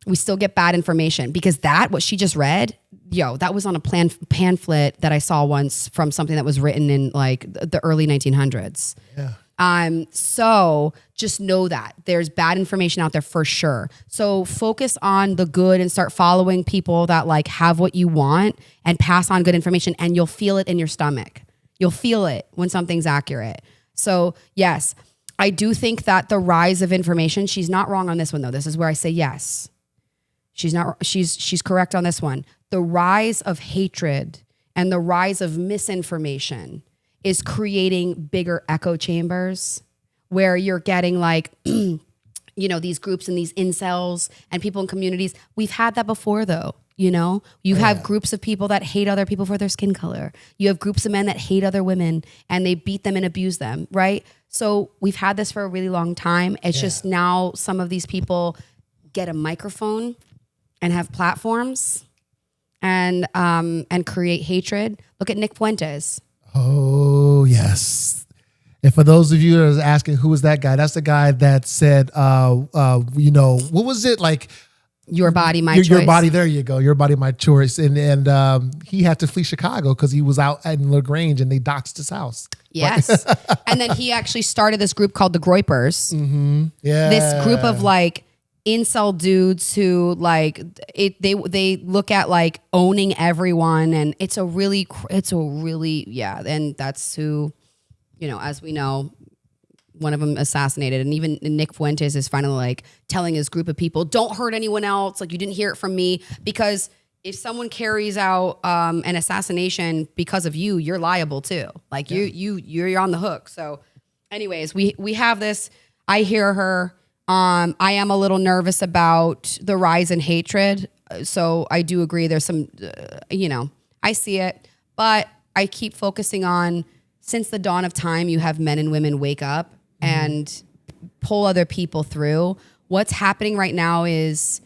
We still get bad information because what she just read, that was on a pamphlet that I saw once from something that was written in like the early 1900s. Yeah. So just know that there's bad information out there for sure. So focus on the good and start following people that like have what you want and pass on good information, and you'll feel it in your stomach. You'll feel it when something's accurate. So yes, I do think that the rise of information, she's not wrong on this one though. This is where I say yes. She's correct on this one. The rise of hatred and the rise of misinformation is creating bigger echo chambers where you're getting like, these groups and these incels and people in communities. We've had that before though. You have groups of people that hate other people for their skin color. You have groups of men that hate other women and they beat them and abuse them, right? So we've had this for a really long time. It's just now some of these people get a microphone and have platforms and create hatred. Look at Nick Fuentes. Oh, yes. And for those of you that are asking, who is that guy? That's the guy that said, what was it? Like, your body, my choice. Your body, there you go. Your body, my choice. And he had to flee Chicago because he was out in LaGrange and they doxed his house. Yes. And then he actually started this group called the Groypers. Mm-hmm. Yeah. This group of like incel dudes who like they look at like owning everyone, and it's a really and that's who, as we know, one of them assassinated. And even Nick Fuentes is finally like telling his group of people, don't hurt anyone else, like you didn't hear it from me, because if someone carries out an assassination because of you, you're liable too. Like you're on the hook. So anyways, we have this. I hear her. I am a little nervous about the rise in hatred. So I do agree there's some, I see it, but I keep focusing on, since the dawn of time, you have men and women wake up and pull other people through. What's happening right now is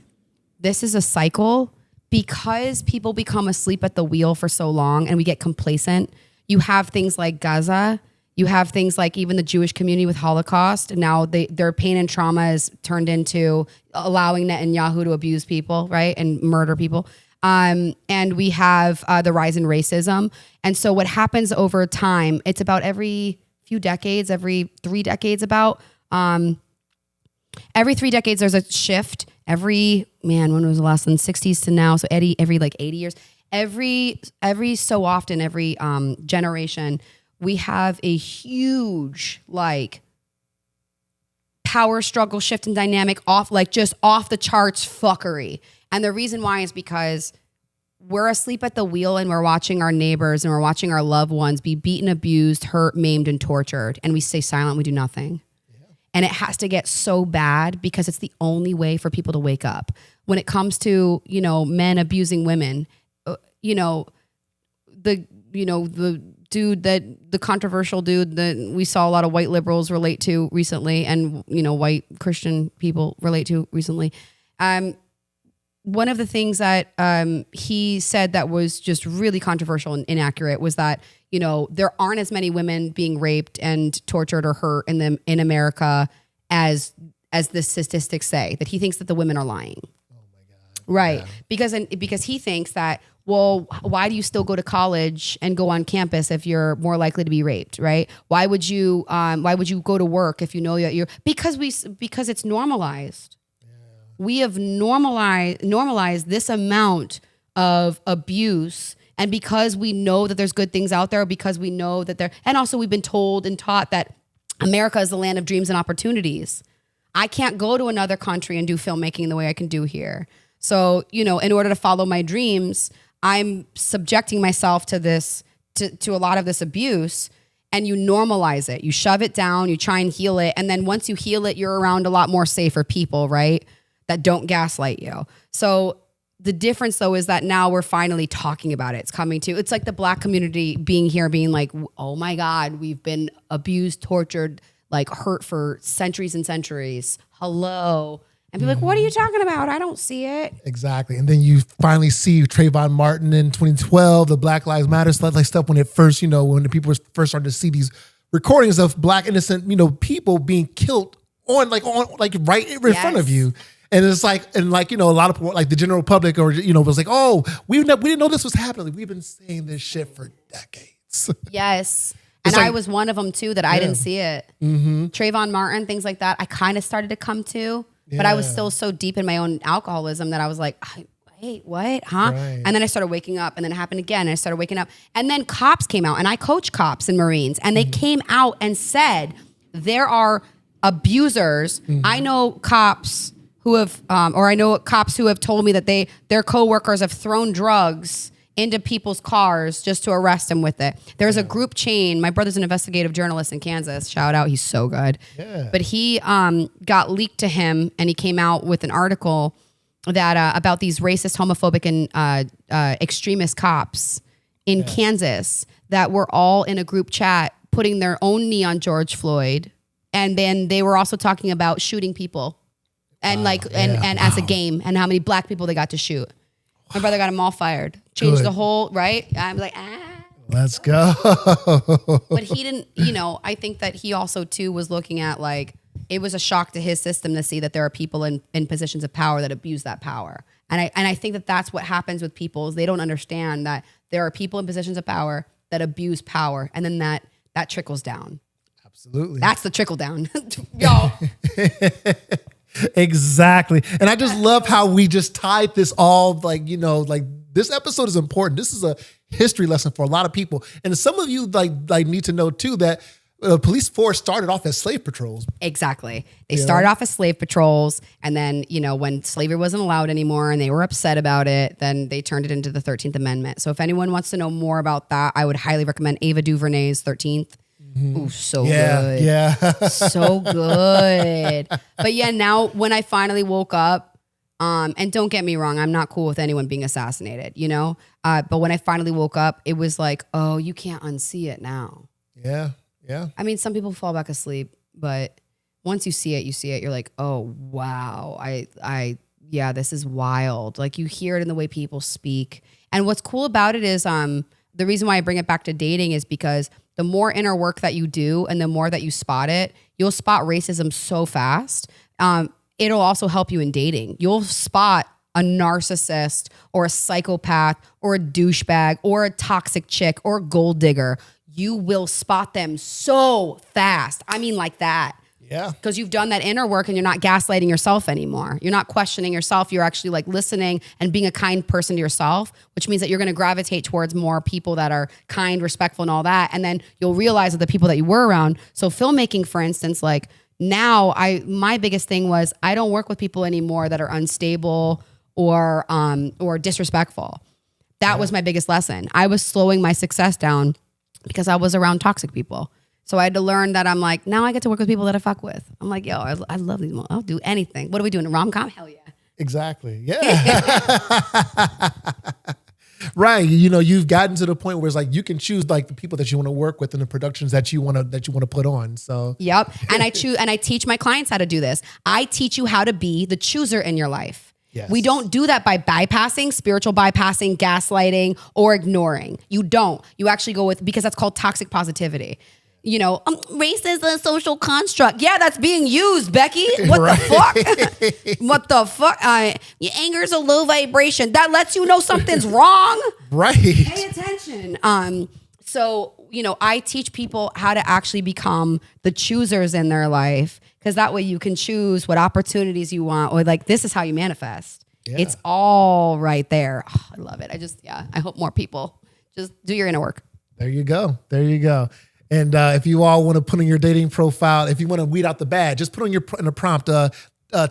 this is a cycle because people become asleep at the wheel for so long and we get complacent. You have things like Gaza. You have things like even the Jewish community with Holocaust. Now their pain and trauma is turned into allowing Netanyahu to abuse people, right? And murder people. And we have the rise in racism. And so what happens over time, it's about every few decades, every 3 decades about, every 3 decades there's a shift. When was the last one? 60s to now. So every like 80 years, every so often, every generation, we have a huge like power struggle shift in dynamic off the charts fuckery. And the reason why is because we're asleep at the wheel and we're watching our neighbors and we're watching our loved ones be beaten, abused, hurt, maimed, and tortured. And we stay silent, we do nothing. Yeah. And it has to get so bad because it's the only way for people to wake up. When it comes to, men abusing women, the controversial dude that we saw a lot of white liberals relate to recently and, white Christian people relate to recently. one of the things that he said that was just really controversial and inaccurate was that, you know, there aren't as many women being raped and tortured or hurt in America as the statistics say, that he thinks that the women are lying. Oh my God. Right. Yeah. Because he thinks that, well, why do you still go to college and go on campus if you're more likely to be raped, right? Why would you go to work if you know that because it's normalized. We have normalized this amount of abuse. And because we know that there's good things out there, because we know that and also we've been told and taught that America is the land of dreams and opportunities. I can't go to another country and do filmmaking the way I can do here. So, you know, in order to follow my dreams, I'm subjecting myself to to a lot of this abuse. And you normalize it. You shove it down, you try and heal it. And then once you heal it, you're around a lot more safer people, right? That don't gaslight you. So the difference though is that now we're finally talking about it. It's like the Black community being like, oh my God, we've been abused, tortured, like hurt for centuries and centuries. Hello. And people like, what are you talking about? I don't see it. Exactly. And then you finally see Trayvon Martin in 2012, the Black Lives Matter stuff when it first, you know, when the people first started to see these recordings of Black innocent, you know, people being killed on right in front of you. And it's like, you know, a lot of people, like the general public or, you know, was like, oh, we didn't know this was happening. We've been saying this shit for decades. Yes. And I was one of them too, that I didn't see it. Mm-hmm. Trayvon Martin, things like that. I kind of started to come to, but I was still so deep in my own alcoholism that I was like, wait, what? Huh? Right. And then I started waking up, and then it happened again. And I started waking up. And then cops came out, and I coach cops and Marines, and they came out and said, there are abusers. Mm-hmm. I know cops who have, cops who have told me that their coworkers have thrown drugs into people's cars just to arrest them with it. There's a group chain. My brother's an investigative journalist in Kansas. Shout out, he's so good. Yeah. But he got leaked to him, and he came out with an article that about these racist, homophobic, and extremist cops in Kansas that were all in a group chat putting their own knee on George Floyd, and then they were also talking about shooting people. And and as a game, and how many Black people they got to shoot. My brother got them all fired. Changed the whole, right? I'm like, let's go. But he didn't, you know, I think that he also too was looking at like, it was a shock to his system to see that there are people in positions of power that abuse that power. And I think that that's what happens with people is they don't understand that there are people in positions of power that abuse power. And then that trickles down. Absolutely. That's the trickle down. Y'all. Exactly. And I just love how we just tied this all, like, you know, like this episode is important. This is a history lesson for a lot of people. And some of you like need to know too that police force started off as slave patrols. Exactly. They started off as slave patrols. And then, you know, when slavery wasn't allowed anymore and they were upset about it, then they turned it into the 13th Amendment. So if anyone wants to know more about that, I would highly recommend Ava DuVernay's 13th. Ooh, so good. Yeah. So good. But yeah, now when I finally woke up, and don't get me wrong, I'm not cool with anyone being assassinated, you know? But when I finally woke up, it was like, oh, you can't unsee it now. Yeah. Yeah. I mean, some people fall back asleep, but once you see it, you're like, oh, wow. Yeah, this is wild. Like you hear it in the way people speak. And what's cool about it is, the reason why I bring it back to dating is because the more inner work that you do and the more that you spot it, you'll spot racism so fast. It'll also help you in dating. You'll spot a narcissist or a psychopath or a douchebag or a toxic chick or a gold digger. You will spot them so fast. I mean like that. Yeah. Because you've done that inner work and you're not gaslighting yourself anymore. You're not questioning yourself. You're actually like listening and being a kind person to yourself, which means that you're going to gravitate towards more people that are kind, respectful, and all that. And then you'll realize that the people that you were around. So filmmaking, for instance, like now my biggest thing was I don't work with people anymore that are unstable or disrespectful. That was my biggest lesson. I was slowing my success down because I was around toxic people. So I had to learn that I'm like, now I get to work with people that I fuck with. I'm like, yo, I love these. I'll do anything. What are we doing? A rom-com? Hell yeah. Exactly. Yeah. Right. You know, you've gotten to the point where it's like you can choose like the people that you want to work with and the productions that you want to put on. So yep. And I teach my clients how to do this. I teach you how to be the chooser in your life. Yes. We don't do that by bypassing, spiritual bypassing, gaslighting, or ignoring. You don't. You actually go with, because that's called toxic positivity. You know, race is a social construct. Yeah, that's being used, Becky. What the fuck? What the fuck? Your anger is a low vibration. That lets you know something's wrong. Right. Pay attention. So, you know, I teach people how to actually become the choosers in their life, because that way you can choose what opportunities you want, or like, this is how you manifest. Yeah. It's all right there. Oh, I love it. I hope more people just do your inner work. There you go. There you go. And if you all want to put on your dating profile, if you want to weed out the bad, just put on in a prompt,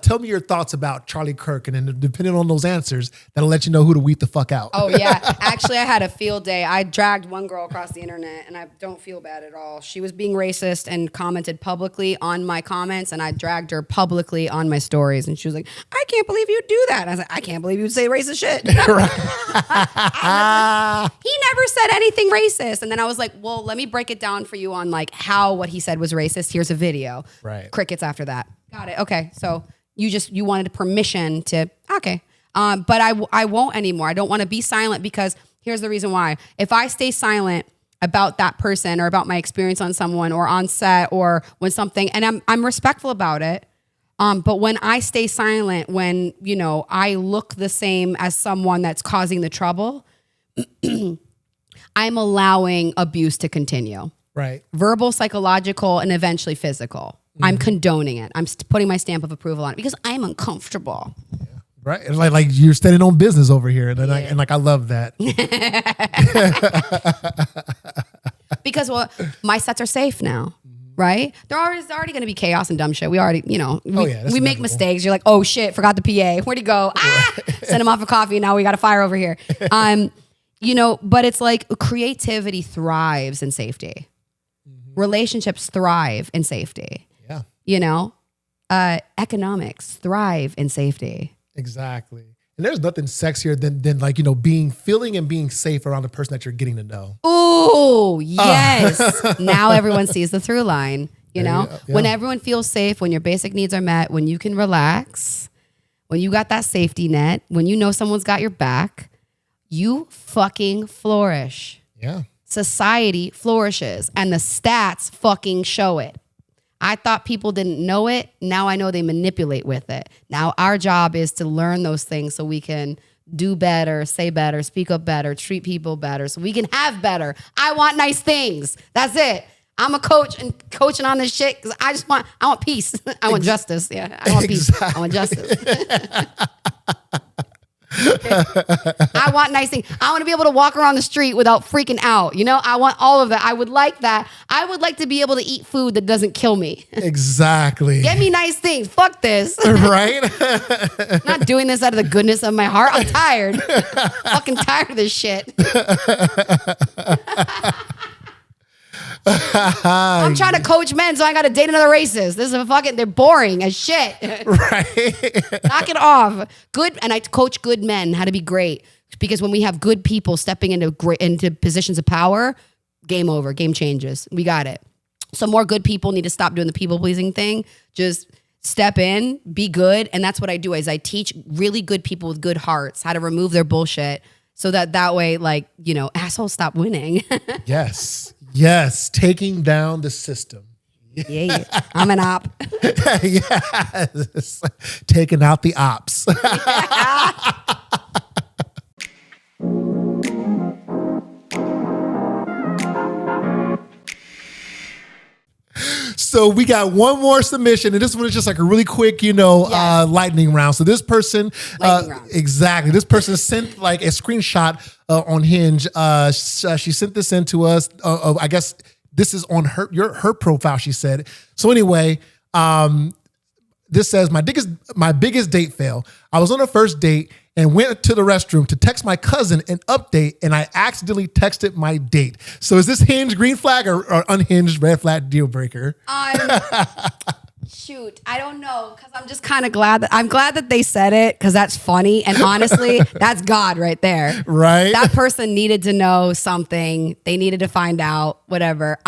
tell me your thoughts about Charlie Kirk. And then depending on those answers, that'll let you know who to weed the fuck out. Oh, yeah. Actually, I had a field day. I dragged one girl across the internet, and I don't feel bad at all. She was being racist and commented publicly on my comments, and I dragged her publicly on my stories. And she was like, I can't believe you do that. And I was like, I can't believe you say racist shit. He never said anything racist. And then I was like, well, let me break it down for you on like how what he said was racist. Here's a video. Right. Crickets after that. Got it. Okay. So you wanted permission to, okay. But I won't anymore. I don't want to be silent, because here's the reason why. If I stay silent about that person, or about my experience on someone, or on set, or when something, and I'm respectful about it. But when I stay silent, when, you know, I look the same as someone that's causing the trouble, I'm allowing abuse to continue. Right. Verbal, psychological, and eventually physical. I'm condoning it. I'm putting my stamp of approval on it because I'm uncomfortable. Yeah. Right. It's like you're standing on business over here. And, I love that. Because my sets are safe now. Right? There's already going to be chaos and dumb shit. We already, you know, we make mistakes. You're like, oh shit, forgot the PA. Where'd he go? Send him off for coffee. Now we got a fire over here. You know, but it's like creativity thrives in safety. Relationships thrive in safety. Yeah. You know, economics thrive in safety. Exactly. And there's nothing sexier than like, you know, feeling and being safe around the person that you're getting to know. Oh, yes. Now everyone sees the through line, you know, when everyone feels safe, when your basic needs are met, when you can relax, when you got that safety net, when you know someone's got your back, you fucking flourish. Yeah. Society flourishes, and the stats fucking show it. I thought people didn't know it. Now I know they manipulate with it. Now our job is to learn those things so we can do better, say better, speak up better, treat people better, so we can have better. I want nice things. That's it. I'm a coach and coaching on this shit because I want peace. I want justice. Yeah, I want peace. I want justice. I want nice things. I want to be able to walk around the street without freaking out. You know, I want all of that. I would like that. I would like to be able to eat food that doesn't kill me. Exactly. Get me nice things. Fuck this. Right? I'm not doing this out of the goodness of my heart. I'm tired. Fucking tired of this shit. I'm trying to coach men, so I got to date another racist. This is they're boring as shit. Right. Knock it off. Good, and I coach good men how to be great, because when we have good people stepping into positions of power, game over, game changes. We got it. So more good people need to stop doing the people pleasing thing. Just step in, be good, and that's what I do. Is I teach really good people with good hearts how to remove their bullshit, so that way, like, you know, assholes stop winning. Yes. Yes, taking down the system. Yeah. I'm an op. Yes, taking out the ops. So we got one more submission, and this one is just like a really quick, you know, lightning round. So this person, exactly, this person sent like a screenshot on Hinge. She sent this in to us. I guess this is on her profile, she said. So anyway, this says, my biggest date fail. I was on a first date and went to the restroom to text my cousin an update, and I accidentally texted my date. So is this Hinge green flag or unhinged red flag deal breaker? Shoot, I don't know, because I'm just kind of glad that they said it, because that's funny, and honestly, that's God right there. Right? That person needed to know something. They needed to find out, whatever.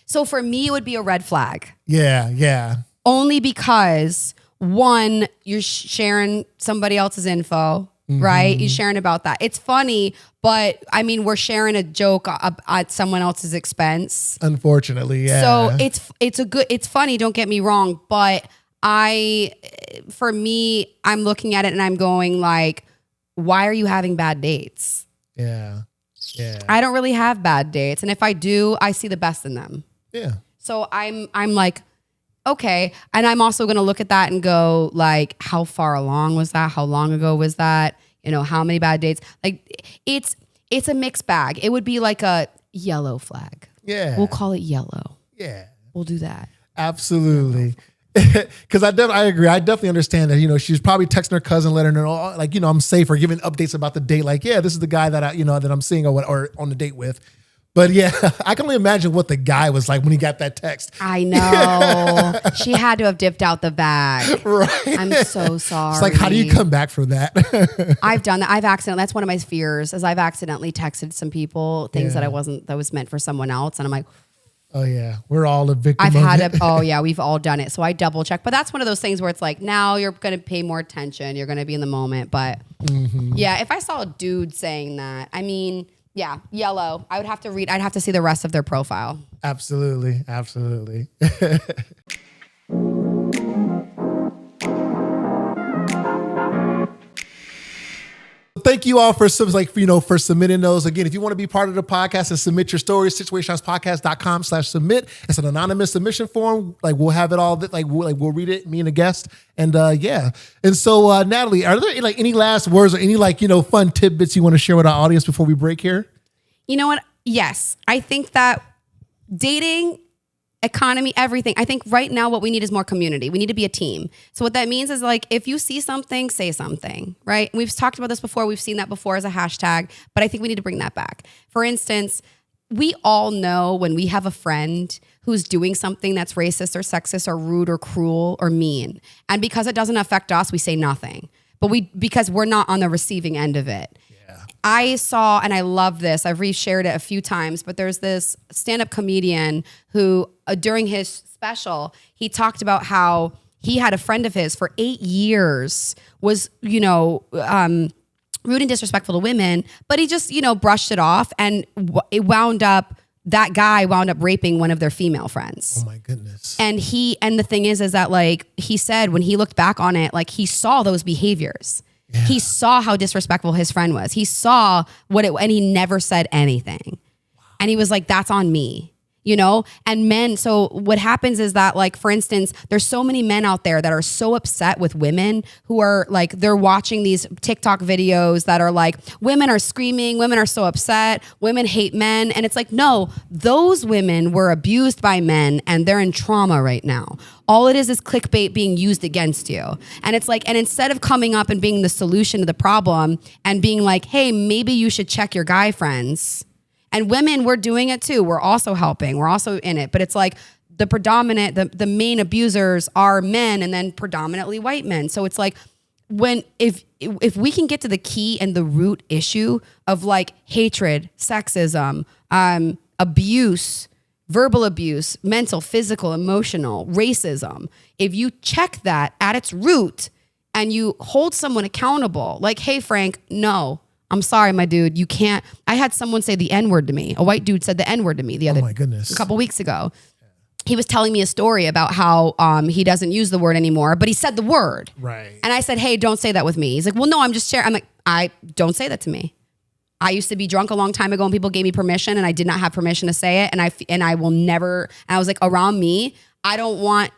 So for me, it would be a red flag. Yeah. Only because one, you're sharing somebody else's info, right? You're sharing about that. It's funny, but I mean, we're sharing a joke at someone else's expense. Unfortunately, yeah. So it's funny, don't get me wrong, but for me, I'm looking at it and I'm going like, why are you having bad dates? Yeah. Yeah. I don't really have bad dates. And if I do, I see the best in them. Yeah. So I'm like, okay. And I'm also going to look at that and go like, how far along was that? How long ago was that? You know, how many bad dates? Like it's a mixed bag. It would be like a yellow flag. Yeah. We'll call it yellow. Yeah. We'll do that. Absolutely. Because I agree. I definitely understand that, you know, she's probably texting her cousin, letting her know, like, you know, I'm safe, or giving updates about the date. Like, yeah, this is the guy that that I'm seeing or on the date with. But yeah, I can only imagine what the guy was like when he got that text. I know. She had to have dipped out the bag. Right. I'm so sorry. It's like, how do you come back from that? I've done that. That's one of my fears, is I've accidentally texted some people things that was meant for someone else. And I'm like, oh yeah, we're all a victim oh yeah, we've all done it. So I double check. But that's one of those things where it's like, now you're going to pay more attention. You're going to be in the moment. But yeah, if I saw a dude saying that, I mean, yeah, yellow. I'd have to see the rest of their profile. Absolutely. Absolutely. Thank you all for submitting those. Again, if you want to be part of the podcast and submit your stories, situaseanspodcast.com/submit. It's an anonymous submission form. Like, we'll have it all. We'll read it, me and a guest. And yeah. And so, Natalie, are there any last words or any fun tidbits you want to share with our audience before we break here? You know what? Yes. I think that dating, economy, everything. I think right now what we need is more community. We need to be a team. So what that means is, like, if you see something, say something, right? We've talked about this before. We've seen that before as a hashtag, but I think we need to bring that back. For instance, we all know when we have a friend who's doing something that's racist or sexist or rude or cruel or mean. And because it doesn't affect us, we say nothing. But because we're not on the receiving end of it. I saw, and I love this, I've reshared it a few times, but there's this stand-up comedian who, during his special, he talked about how he had a friend of his for 8 years was, rude and disrespectful to women, but he just, brushed it off, and that guy wound up raping one of their female friends. Oh my goodness. And the thing is that, like, he said when he looked back on it, like, he saw those behaviors. Yeah. He saw how disrespectful his friend was. He saw and he never said anything. Wow. And he was like, that's on me, And men, so what happens is that, like, for instance, there's so many men out there that are so upset with women who are like, they're watching these TikTok videos that are like, women are screaming, women are so upset, women hate men. And it's like, no, those women were abused by men and they're in trauma right now. All it is clickbait being used against you. And it's like, and instead of coming up and being the solution to the problem and being like, hey, maybe you should check your guy friends. And women, we're doing it too. We're also helping. We're also in it. But it's like the main abusers are men, and then predominantly white men. So it's like, if we can get to the key and the root issue of, like, hatred, sexism, abuse, verbal abuse, mental, physical, emotional, racism, if you check that at its root and you hold someone accountable, like, hey, Frank, no, I'm sorry, my dude, you can't. I had someone say the N-word to me. A white dude said the N-word to me a couple weeks ago. He was telling me a story about how he doesn't use the word anymore, but he said the word. Right. And I said, hey, don't say that with me. He's like, well, no, I'm just sharing. I'm like, I don't say that to me. I used to be drunk a long time ago and people gave me permission and I did not have permission to say it. And I will never, and I was like, around me, I don't want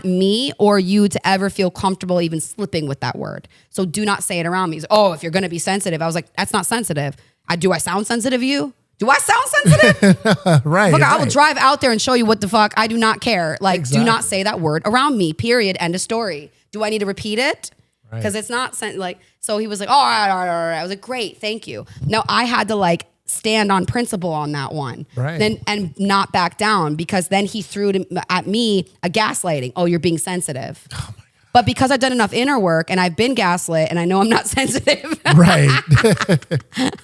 me or you to ever feel comfortable even slipping with that word. So do not say it around me. He's like, oh, if you're going to be sensitive. I was like, that's not sensitive. Do I sound sensitive to you? Do I sound sensitive? Right. Look, I will drive out there and show you what the fuck. I do not care. Like, exactly. Do not say that word around me, period. End of story. Do I need to repeat it? Because Right. it's not like, so he was like, all right. I was like, great, thank you. No, I had to, like, stand on principle on that one. Right. Then and not back down, because then he threw at me a gaslighting. Oh, you're being sensitive. Oh my God. But because I've done enough inner work and I've been gaslit and I know I'm not sensitive. Right.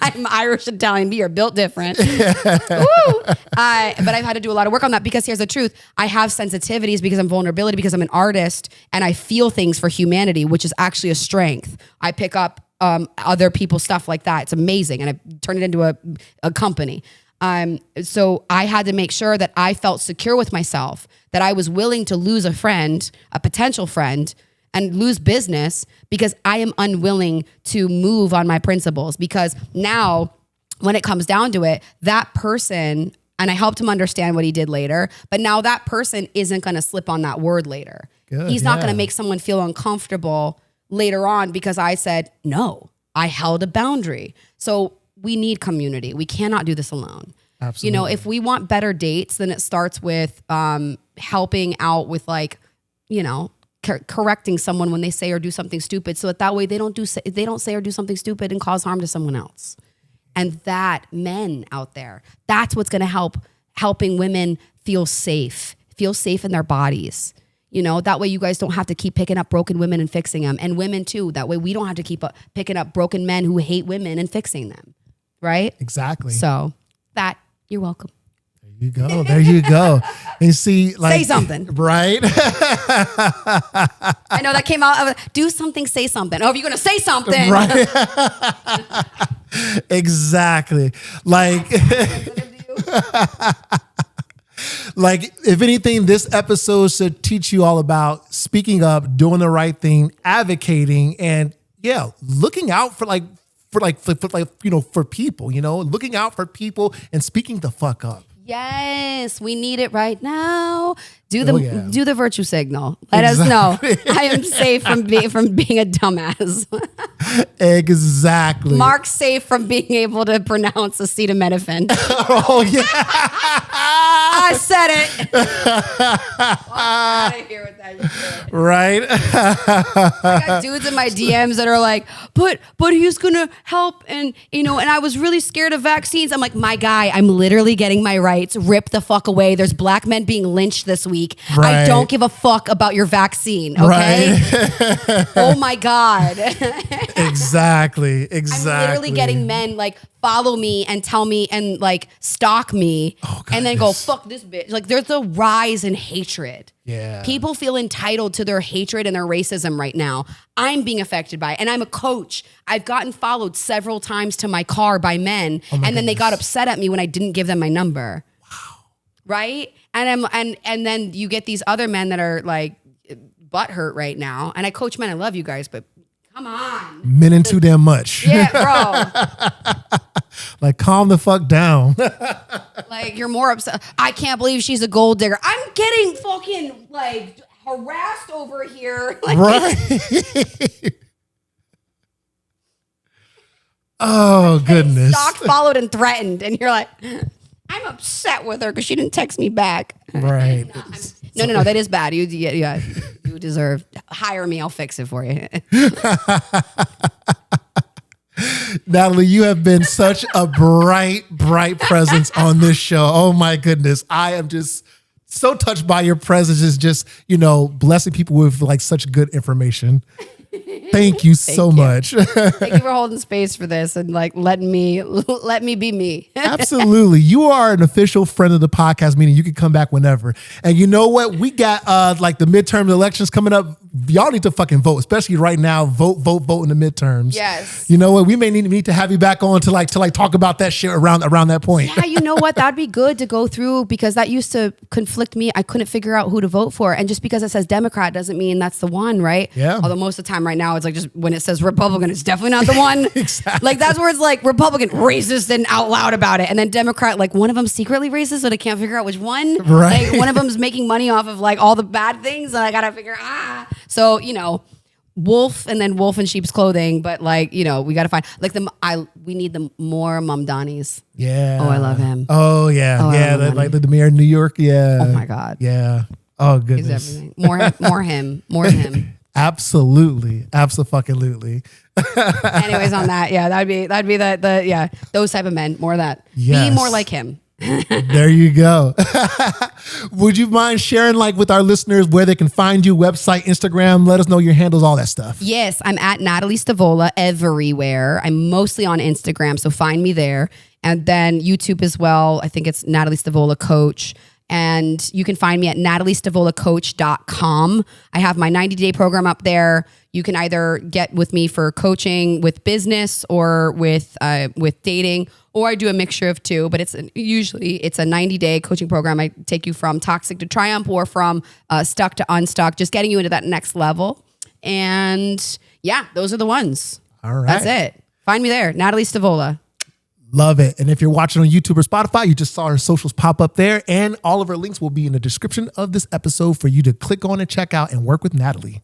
I'm Irish, Italian, we are built different. But I've had to do a lot of work on that because here's the truth. I have sensitivities because I'm vulnerability, because I'm an artist and I feel things for humanity, which is actually a strength. I pick up other people's stuff like that. It's amazing. And I turn it into a company. So I had to make sure that I felt secure with myself, that I was willing to lose a friend, a potential friend, and lose business because I am unwilling to move on my principles. Because now when it comes down to it, that person, and I helped him understand what he did later, but now that person isn't going to slip on that word later. Good, He's not going to make someone feel uncomfortable later on because I said, no, I held a boundary. So we need community. We cannot do this alone. Absolutely. You know, if we want better dates, then it starts with helping out with correcting someone when they say or do something stupid, so that way they don't say or do something stupid and cause harm to someone else. And that, men out there, that's what's going to helping women feel safe in their bodies. You know, that way you guys don't have to keep picking up broken women and fixing them. And women too. That way we don't have to keep picking up broken men who hate women and fixing them. Right? Exactly. So you're welcome. There you go. And you see, like, say something. Right? I know that came out of do something, say something. Oh, if you're going to say something. Right. Exactly. Like, like, if anything, this episode should teach you all about speaking up, doing the right thing, advocating, and looking out for people, looking out for people and speaking the fuck up. Yes, we need it right now. Do the virtue signal. Let us know I am safe from being a dumbass. Exactly. Mark's safe from being able to pronounce acetaminophen. Oh yeah, I said it. Out of here with that shit. Right. I got dudes in my DMs that are like, but he's gonna help, and I was really scared of vaccines. I'm like, my guy, I'm literally getting my rights ripped the fuck away. There's black men being lynched this week. Right. I don't give a fuck about your vaccine. Okay. Right. Oh my God. Exactly. I'm literally getting men like follow me and tell me and like stalk me and then go, fuck this bitch. Like there's a rise in hatred. Yeah. People feel entitled to their hatred and their racism right now. I'm being affected by it. And I'm a coach. I've gotten followed several times to my car by men. And then they got upset at me when I didn't give them my number. Wow. Right? And then you get these other men that are like butthurt right now. And I coach men. I love you guys, but come on. Men in too damn much. Yeah, bro. Like, calm the fuck down. Like, you're more upset. I can't believe she's a gold digger. I'm getting fucking like harassed over here. Like, right. Oh, goodness. Stalked, followed, and threatened. And you're like, I'm upset with her because she didn't text me back. Right. No. That is bad. You deserve. Hire me. I'll fix it for you. Natalie, you have been such a bright presence on this show. Oh my goodness. I am just so touched by your presence. Is just, blessing people with like such good information. Thank you so much. Thank you for holding space for this and like let me be me. Absolutely. You are an official friend of the podcast, meaning you can come back whenever. And you know what? We got like the midterm elections coming up. Y'all need to fucking vote, especially right now. Vote in the midterms. Yes. You know what? We may need to have you back on to talk about that shit around that point. Yeah, you know what? That'd be good to go through because that used to conflict me. I couldn't figure out who to vote for. And just because it says Democrat doesn't mean that's the one, right? Yeah. Although most of the time right now, it's like just when it says Republican, it's definitely not the one. Exactly. Like that's where it's like Republican, racist and out loud about it. And then Democrat, like one of them secretly racist, but I can't figure out which one. Right. Like one of them's making money off of like all the bad things and I got to figure So, wolf and then wolf in sheep's clothing, but like, we got to find like we need the more Mamdanis. Yeah. Oh, I love him. Oh yeah. Oh, yeah. Like the mayor of New York. Yeah. Oh my God. Yeah. Oh goodness. He's everything. More him. Absolutely. Absolutely. Anyways, on that, yeah, that'd be the those type of men. More of that. Yes. Be more like him. There you go. Would you mind sharing like with our listeners where they can find you, website, Instagram? Let us know your handles, all that stuff. Yes, I'm at Natalie Stavola everywhere. I'm mostly on Instagram, so find me there. And then YouTube as well. I think it's Natalie Stavola Coach. And you can find me at nataliestavolacoach.com. I have my 90-day program up there. You can either get with me for coaching with business or with dating, or I do a mixture of two, but usually it's a 90-day coaching program. I take you from toxic to triumph or from stuck to unstuck, just getting you into that next level. And yeah, those are the ones. All right. That's it. Find me there, Natalie Stavola. Love it. And if you're watching on YouTube or Spotify, you just saw our socials pop up there, and all of our links will be in the description of this episode for you to click on and check out and work with Natalie.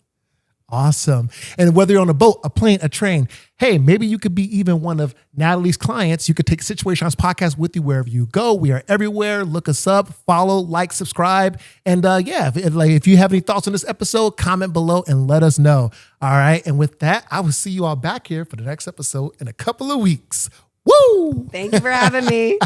Awesome. And whether you're on a boat, a plane, a train, hey, maybe you could be even one of Natalie's clients. You could take Situaseans podcast with you wherever you go. We are everywhere. Look us up, follow, like, subscribe. And if you have any thoughts on this episode, comment below and let us know. All right. And with that, I will see you all back here for the next episode in a couple of weeks. Woo! Thank you for having me.